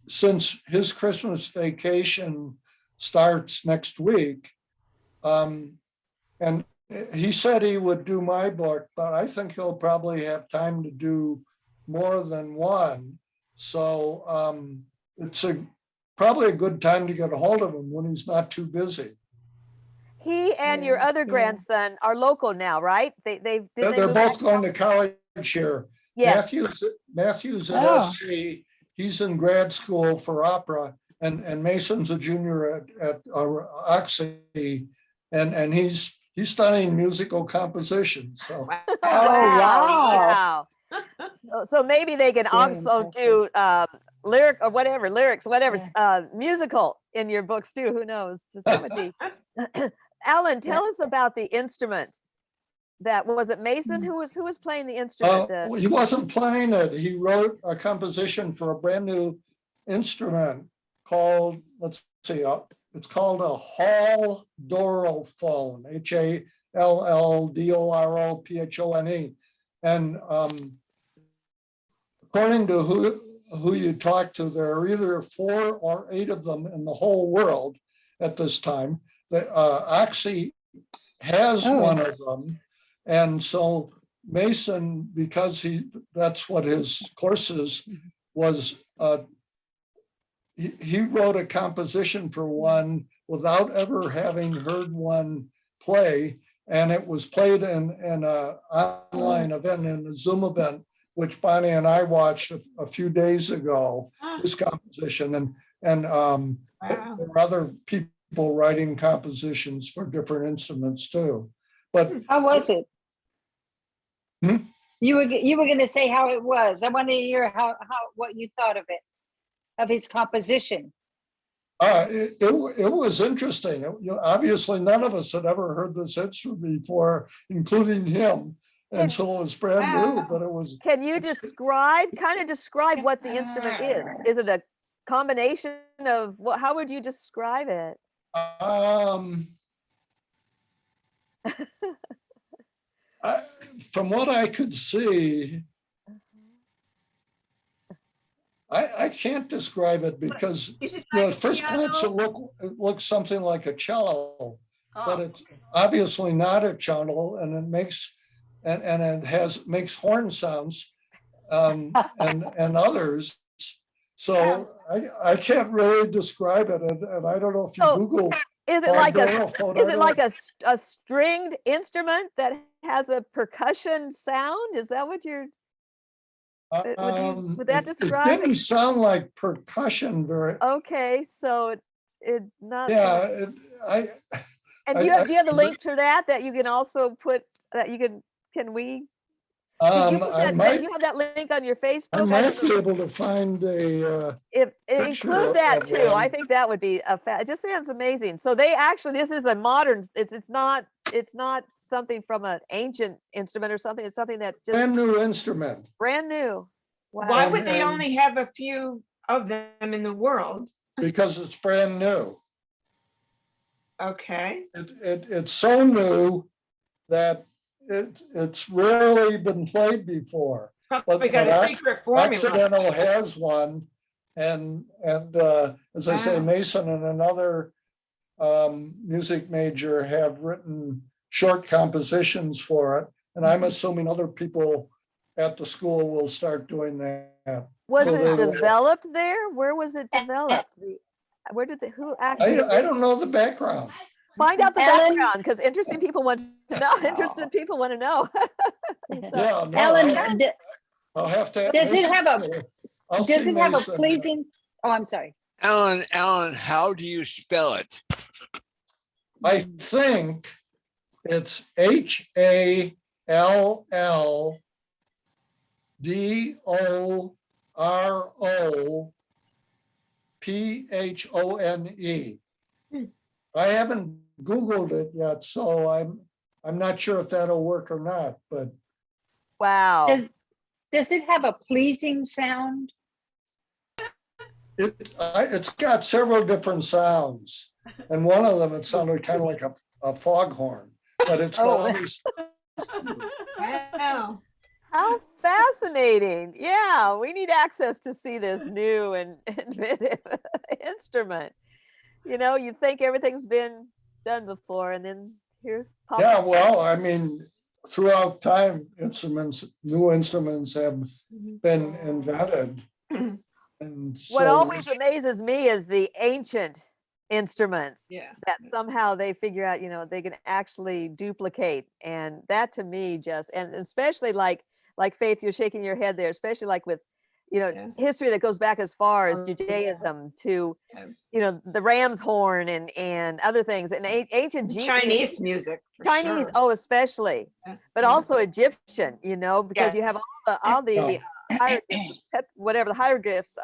since his Christmas vacation starts next week, and he said he would do my book, but I think he'll probably have time to do more than one. So it's probably a good time to get a hold of him when he's not too busy. He and your other grandson are local now, right? They're both going to college here. Yes. Matthew's at SC. He's in grad school for opera, and Mason's a junior at Oxy, and he's studying musical composition. So. Wow. So maybe they can also do lyrics, musical in your books too. Who knows? That would be. Alan, tell us about the instrument. Was it Mason who was playing the instrument? He wasn't playing it. He wrote a composition for a brand new instrument called, it's called a Halldorophone, Halldorophone. And according to who you talk to, there are either 4 or 8 of them in the whole world at this time. Oxy has one of them. And so Mason, because that's what his course is, was he wrote a composition for one without ever having heard one play. And it was played in an online event, in a Zoom event, which Bonnie and I watched a few days ago, this composition. And there were other people writing compositions for different instruments too. But how was it? You were going to say how it was. I want to hear what you thought of it, of his composition. It was interesting. Obviously, none of us had ever heard this instrument before, including him, and so it was brand new. But it was. Can you describe what the instrument is? Is it a combination of what? How would you describe it? From what I could see, I can't describe it because at first glance it looks something like a cello, but it's obviously not a cello, and it makes makes horn sounds and others. So I can't really describe it, and I don't know if you Google. Is it like a stringed instrument that has a percussion sound? Is that what you're? would that describe It didn't sound like percussion very, Okay, so it not. yeah, And I- do you have the is link for that you can also put, that you can we? Did you put I that, do might, you have that link on your Facebook? I don't might be know. able to find a, If picture include that of too, I one. think that would be it just sounds amazing. So they actually, this is a modern, it's not something from an ancient instrument or something. It's something that just brand new instrument. brand new. Why Wow. would they And- only have a few of them in the world? Because it's brand new. Okay. It's so new that it's rarely been played before. Probably got a secret formula. Occidental has one, and as I say, Wow. Mason and another music major have written short compositions for it, and I'm assuming other people at the school will start doing that. Was So it they will- developed there? Where was it developed? Where did who actually? I don't know the background. Find out the Ellen? background, because interesting people want to know. Interested people want to know. So, Yeah, no, Ellen, I'll have to. Does it have I'll does see it have a Mason. pleasing, oh, I'm sorry. Alan, how do you spell it? I think it's HALLDOROPHONE. I haven't Googled it yet, so I'm not sure if that'll work or not, but wow. Does it have a pleasing sound? it's got several different sounds. And one of them, it sounded kind of like a foghorn, but it's got Oh. all these. Wow. How fascinating. Yeah, we need access to see this new and inventive instrument. You know, you think everything's been done before, and then here pops Yeah, up. well, I mean, throughout time, new instruments have been invented. And What so, always amazes me is the ancient instruments Yeah. that somehow they figure out, they can actually duplicate. And that to me and especially like Faith, you're shaking your head there, especially like with, Yeah. history that goes back as far as Oh, yeah. Judaism to, Yeah. the ram's horn and other things and ancient Chinese music. for Chinese, sure. especially, Yeah. but Yeah. also Egyptian, because Yeah. you have all the hieroglyphs, whatever the hieroglyphs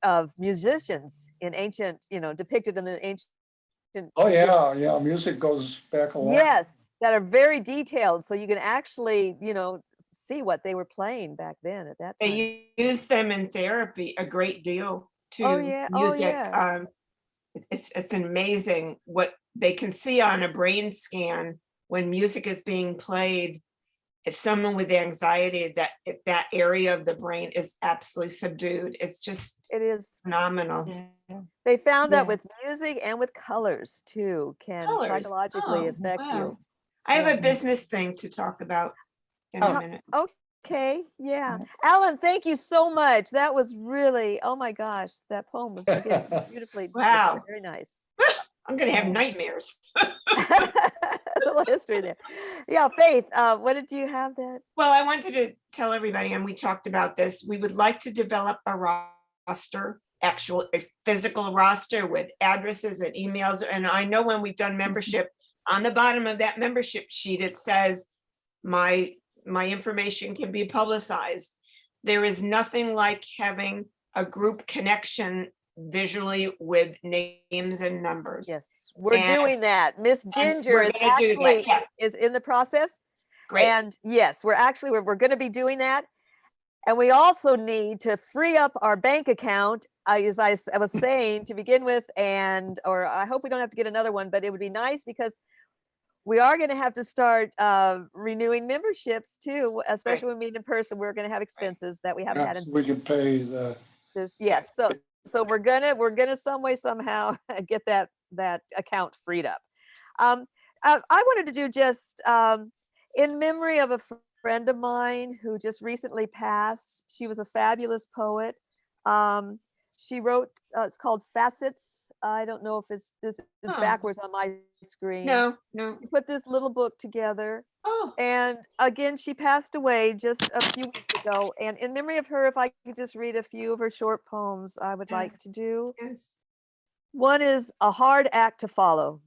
of musicians in ancient, depicted in the ancient. oh, yeah, music goes back a lot. Yes, that are very detailed, so you can actually, see what they were playing back then at that time. They use them in therapy a great deal to Oh, yeah. Oh, music. yes. It's amazing what they can see on a brain scan when music is being played. If someone with anxiety, that area of the brain is absolutely subdued. It's just It is. phenomenal. They found that Yeah. with music and with colors too, can Colors. psychologically Oh, affect wow. you. I have Yeah. a business thing to talk about in Oh. a minute. Okay, yeah. Alan, thank you so much. That was really, oh my gosh, that poem was again beautifully descriptive, Wow. very nice. I'm gonna have nightmares. A little history there. Yeah, Faith, what did you have that? Well, I wanted to tell everybody, and we talked about this, we would like to develop a roster, a physical roster with addresses and emails. And I know when we've done membership, on the bottom of that membership sheet, it says my information can be publicized. There is nothing like having a group connection visually with names and numbers. Yes, we're And- doing that. Miss Ginger we're is gonna do that, actually yeah. is in the process. Great. And yes, we're going to be doing that. And we also need to free up our bank account, as I was saying to begin with, or I hope we don't have to get another one, but it would be nice because we are going to have to start renewing memberships too, especially when we meet in person. We're going to have expenses that we haven't had in We could pay the, this. Yes, so we're gonna some way somehow get that account freed up. I wanted to do just in memory of a friend of mine who just recently passed. She was a fabulous poet. She wrote, it's called Facets. I don't know if it's Oh. backwards on my screen. No. She put this little book together. Oh, And again, she passed away just a few weeks ago. And in memory of her, if I could just read a few of her short poems, I would like to do. yes. One is A Hard Act to Follow.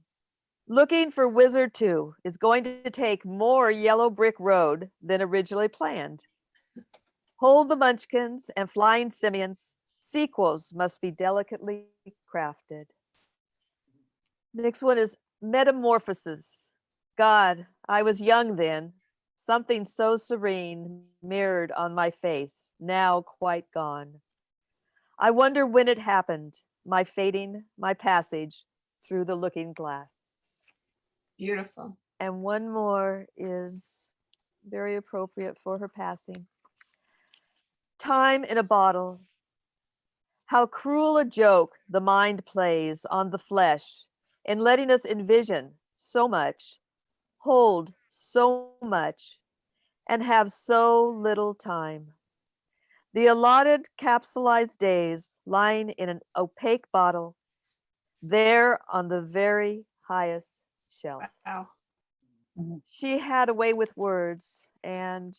Looking for Wizard 2 is going to take more yellow brick road than originally planned. Hold the Munchkins and Flying Simians. Sequels must be delicately crafted. Next one is Metamorphosis. God, I was young then. Something so serene mirrored on my face, now quite gone. I wonder when it happened, my fading, my passage through the looking glass. Beautiful. And one more is very appropriate for her passing. Time in a Bottle. How cruel a joke the mind plays on the flesh in letting us envision so much, hold so much, and have so little time. The allotted capsulized days lying in an opaque bottle, there on the very highest shelf. Wow. She had a way with words and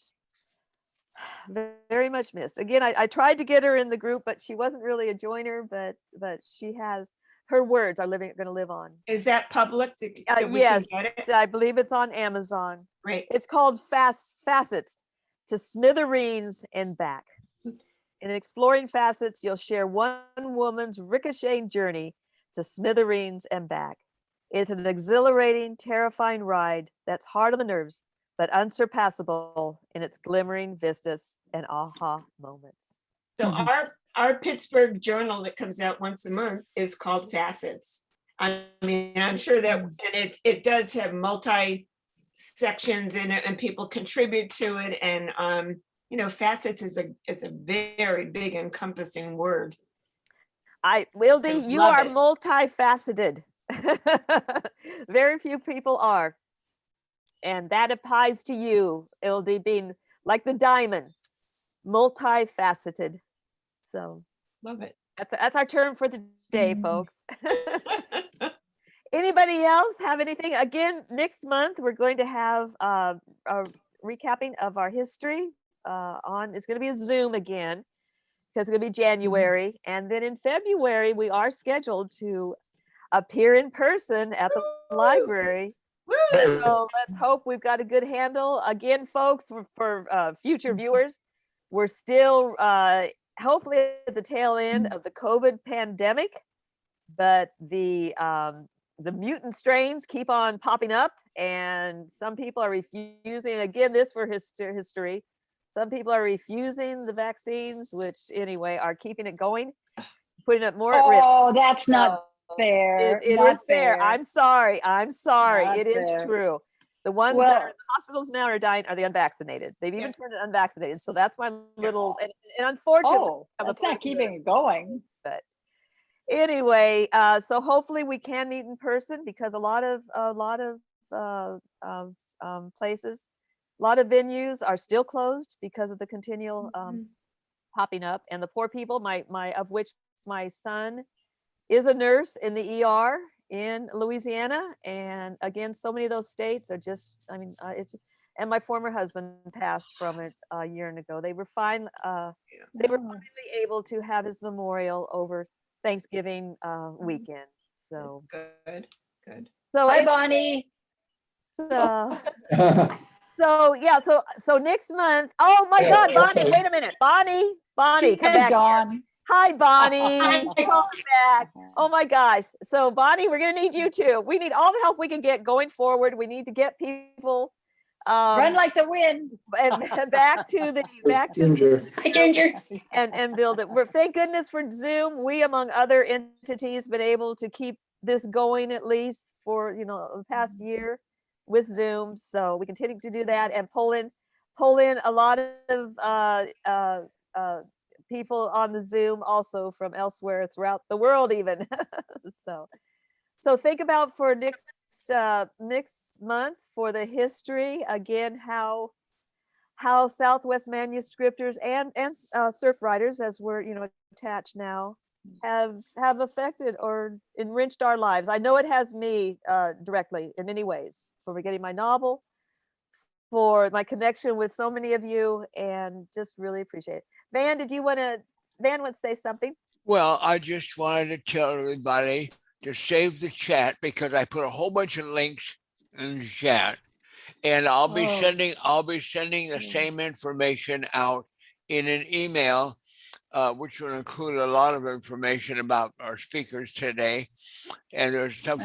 very much missed. Again, I tried to get her in the group, but she wasn't really a joiner, but she has, her words are going to live on. Is that public? That we Yes, can get it? I believe it's on Amazon. Great. It's called Facets to Smithereens and Back. In exploring facets, you'll share one woman's ricocheting journey to smithereens and back. It's an exhilarating, terrifying ride that's hard on the nerves, but unsurpassable in its glimmering vistas and aha moments. So our Pittsburgh journal that comes out once a month is called Facets. I mean, I'm sure that, and it does have multi sections in it, and people contribute to it. And you know, facets is it's a very big encompassing word. Ildy, you love are it. multifaceted. Very few people are. And that applies to you, Ildy, being like the diamond, multifaceted. So Love it. that's our term for today, folks. Anybody else have anything? Again, next month we're going to have a recapping of our history it's going to be a Zoom again because it's going to be January. And then in February, we are scheduled to appear in person at the library. So let's hope we've got a good handle. Again, folks, for future viewers, we're still hopefully at the tail end of the COVID pandemic, but the mutant strains keep on popping up, and some people are refusing. Again, this for history. Some people are refusing the vaccines, which anyway are keeping it going, putting it more at risk. Oh, that's not fair. It Not is fair. I'm sorry. Not It is fair. true. The ones that are in the hospitals now are dying are the unvaccinated. They've even Yes. turned it unvaccinated. So that's my little, and unfortunately, Oh, that's not keeping it going. but anyway, so hopefully we can meet in person because a lot of places, a lot of venues are still closed because of the continual popping up. And the poor people, of which my son is a nurse in the ER in Louisiana. And again, so many of those states are just, I mean, it's just, and my former husband passed from it a year ago. They were fine. They were finally able to have his memorial over Thanksgiving weekend. So Good. So Hi, Bonnie. So yeah, so next month. Oh my God, Bonnie! okay. Wait a minute, Bonnie, She come is back. gone. Hi, Bonnie. Come back. Oh my gosh. So Bonnie, we're gonna need you too. We need all the help we can get going forward. We need to get people Run like the wind. and back to Ginger. Hi, Ginger. and build it. Thank goodness for Zoom. We, among other entities, been able to keep this going at least for the past year with Zoom. So we continue to do that and pull in a lot of people on the Zoom also from elsewhere throughout the world even. So think about for next month for the history again, how Southwest manuscriptors and surf writers, as we're attached now, have affected or enriched our lives. I know it has me directly in many ways, for getting my novel, for my connection with so many of you, and just really appreciate it. Van wants to say something. Well, I just wanted to tell everybody to save the chat because I put a whole bunch of links in the chat, and I'll be sending the same information out in an email, which will include a lot of information about our speakers today. And there's stuff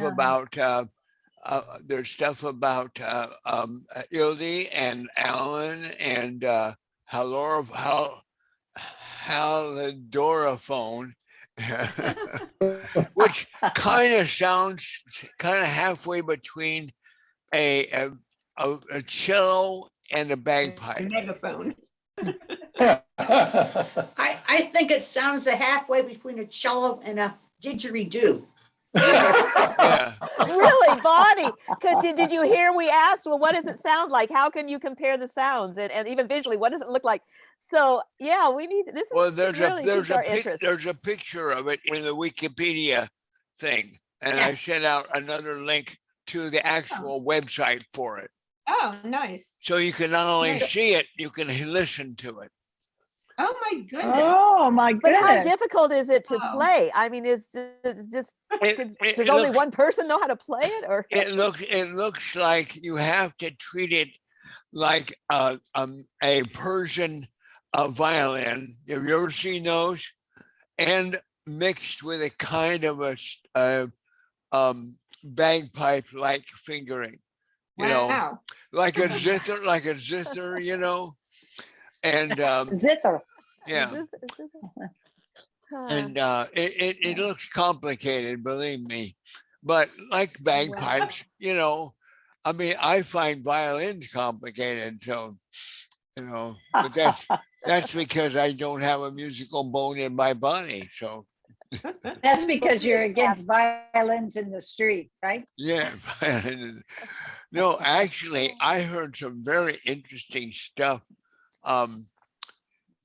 about Ildy and Alan and Halldorophone, which kind of sounds kind of halfway between a cello and a bagpipe. Megaphone. I think it sounds a halfway between a cello and a didgeridoo. Yeah. Really, Bonnie, did you hear we asked, well, what does it sound like? How can you compare the sounds? And even visually, what does it look like? So yeah, we need this. Well, Is there's really there's a picture of it in the Wikipedia thing, and I sent out another link to the actual website for it. Oh, nice. So you can not only see it, you can listen to it. Oh my goodness. Oh my But how goodness. difficult is it to Oh. play? I mean, does only one person know how to play it, or It looks like you have to treat it like a Persian violin. Have you ever seen those? And mixed with a kind of a bagpipe-like fingering, you know, Wow. like a zither, you know, and Zither. yeah, and it looks complicated, believe me, but like bagpipes, you know, I mean, I find violins complicated, so you know, but that's because I don't have a musical bone in my body, so. That's because you're against violins in the street, right? Yeah. No, actually, I heard some very interesting stuff.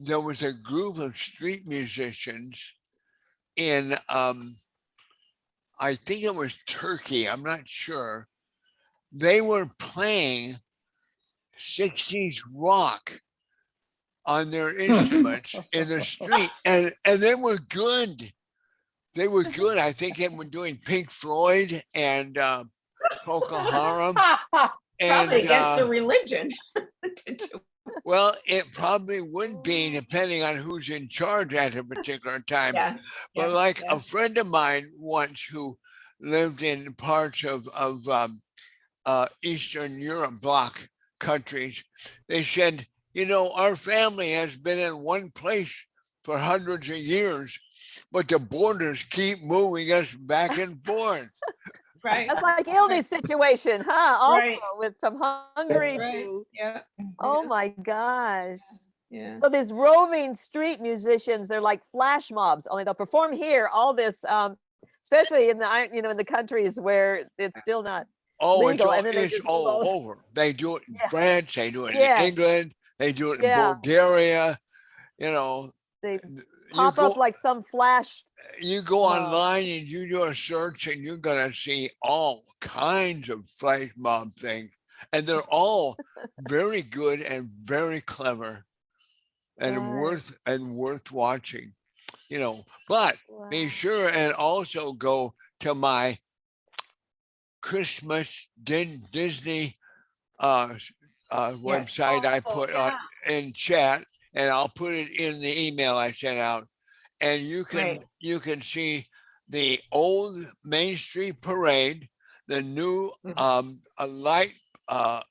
There was a group of street musicians in, I think it was Turkey, I'm not sure. They were playing 60s rock on their instruments in the street, and they were good. They were good. I think they were doing Pink Floyd and Procol Harum. And Probably against the religion. well, it probably would be depending on who's in charge at a particular time. Yeah. But yeah, like yeah. a friend of mine once who lived in parts of Eastern Europe bloc countries, they said, you know, our family has been in one place for hundreds of years, but the borders keep moving us back and forth. Right. that's like Ildy's situation, huh? Also Right. with from Hungary Right. to, Yeah. oh my gosh. Yeah. So these roving street musicians, they're like flash mobs, only they'll perform here, all this, especially in the, you know, in the countries where it's still not Oh, legal. it's And then they it's just move all over. over. They do it in Yeah. France, they do it Yes. in England, they do it in Yeah. Bulgaria, you know. They You pop go, up like some flash. you go online and you do a search and you're gonna see all kinds of flash mob things. And they're all very good and very clever and Right. worth watching, you know. But be Wow. sure and also go to my Christmas Disney website I put on in chat, and I'll put it in the email I sent out, and you can see the old Main Street Parade, the new light up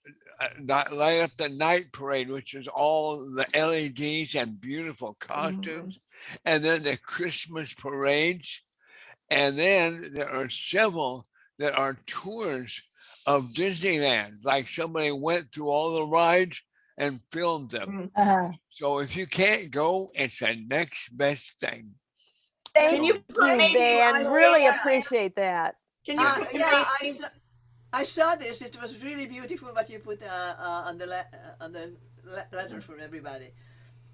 the night parade, which is all the LEDs and beautiful costumes, and then the Christmas parades, and then there are several that are tours of Disneyland, like somebody went through all the rides and filmed them. So if you can't go, it's the next best thing. Thank you you, put me Dan. on Really Sarah? appreciate that. Can you put Yeah, me- I saw this. It was really beautiful what you put on the letter for everybody.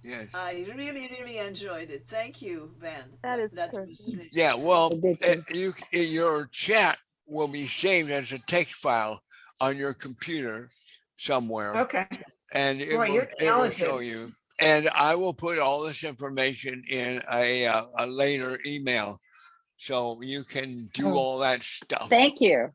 Yes. I really, really enjoyed it. Thank you, Van. That is was perfect. really- Yeah, well, Ridiculous. your chat will be saved as a text file on your computer somewhere, Okay. and Boy, you're it will show talented. you. And I will put all this information in a later email, so you can do Oh. all that stuff. Thank you.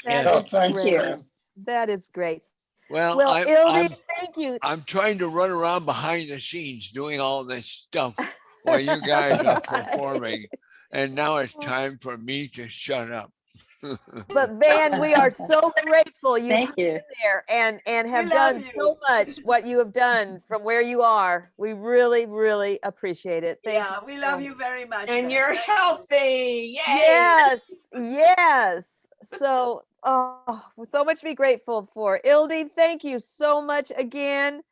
That Yeah, is thanks, great. Van. That is great. Well, Well, Ildy, I'm thank you. I'm trying to run around behind the scenes doing all this stuff while you guys are performing, and now it's time for me to shut up. But Van, we are so grateful you've Thank hung you. in there and have We done love you. so much what you have done from where you are. We really, really appreciate it. Thank Yeah, you. we love you very much. And Van. you're Thank you. healthy. Yay. Yes, yes. So, oh, so much to be grateful for. Ildy, thank you so much again.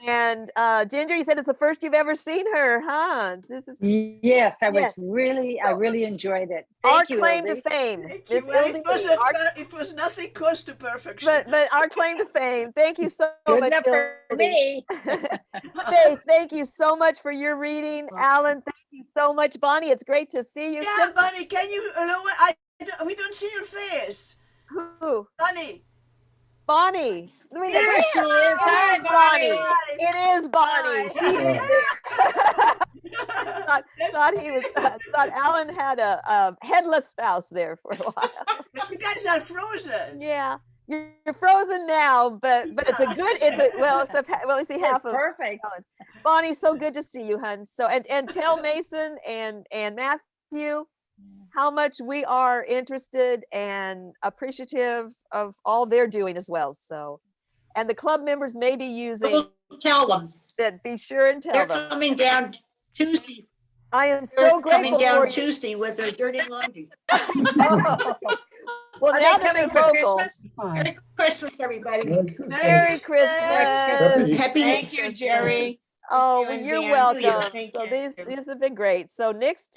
And Ginger, you said it's the first you've ever seen her, huh? This is Yes, I Yes. really enjoyed it. our Thank you, claim to Ildy. fame. Thank Miss you. Well, Ildy, it was nothing close to perfection. but our claim to fame. Thank you so Good much, enough for Ildy. me. Faith, thank you so much for your reading. Alan, thank you so much. Bonnie, it's great to see you. Yeah, Bunny, can you lower? We don't see your face. Who? Bunny. Bonnie. I mean, There There she is. Hi, Bonnie. Bonnie. It is Bonnie. She thought Alan had a headless spouse there for a while. But you guys are frozen. Yeah. You're frozen now, but except we see That's half of perfect. Alan. Bonnie, so good to see you, hun. So and tell Mason and Matthew how much we are interested and appreciative of all they're doing as well. So, and the club members may be using We'll tell them. that. Be sure and tell They're them. coming down Tuesday. I am They're so coming grateful down for you. Tuesday with their dirty laundry. Well, Are now they that they're coming for vocal, Christmas? Merry Christmas, everybody. Merry Christmas. Happy Thank you, Jerry. Oh, you well, and you're Van. welcome. Thank So you. these have been great. So next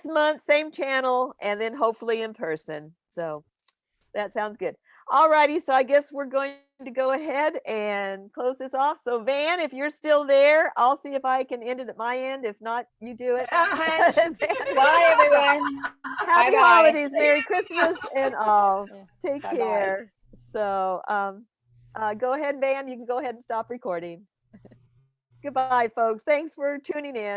month, same channel, and then hopefully in person. So that sounds good. All righty. So I guess we're going to go ahead and close this off. So Van, if you're still there, I'll see if I can end it at my end. If not, you do it. Bye, everyone. Happy Bye-bye. holidays, Merry Christmas, and all. Take Bye-bye. care. So go ahead, Van. You can go ahead and stop recording. Goodbye, folks. Thanks for tuning in.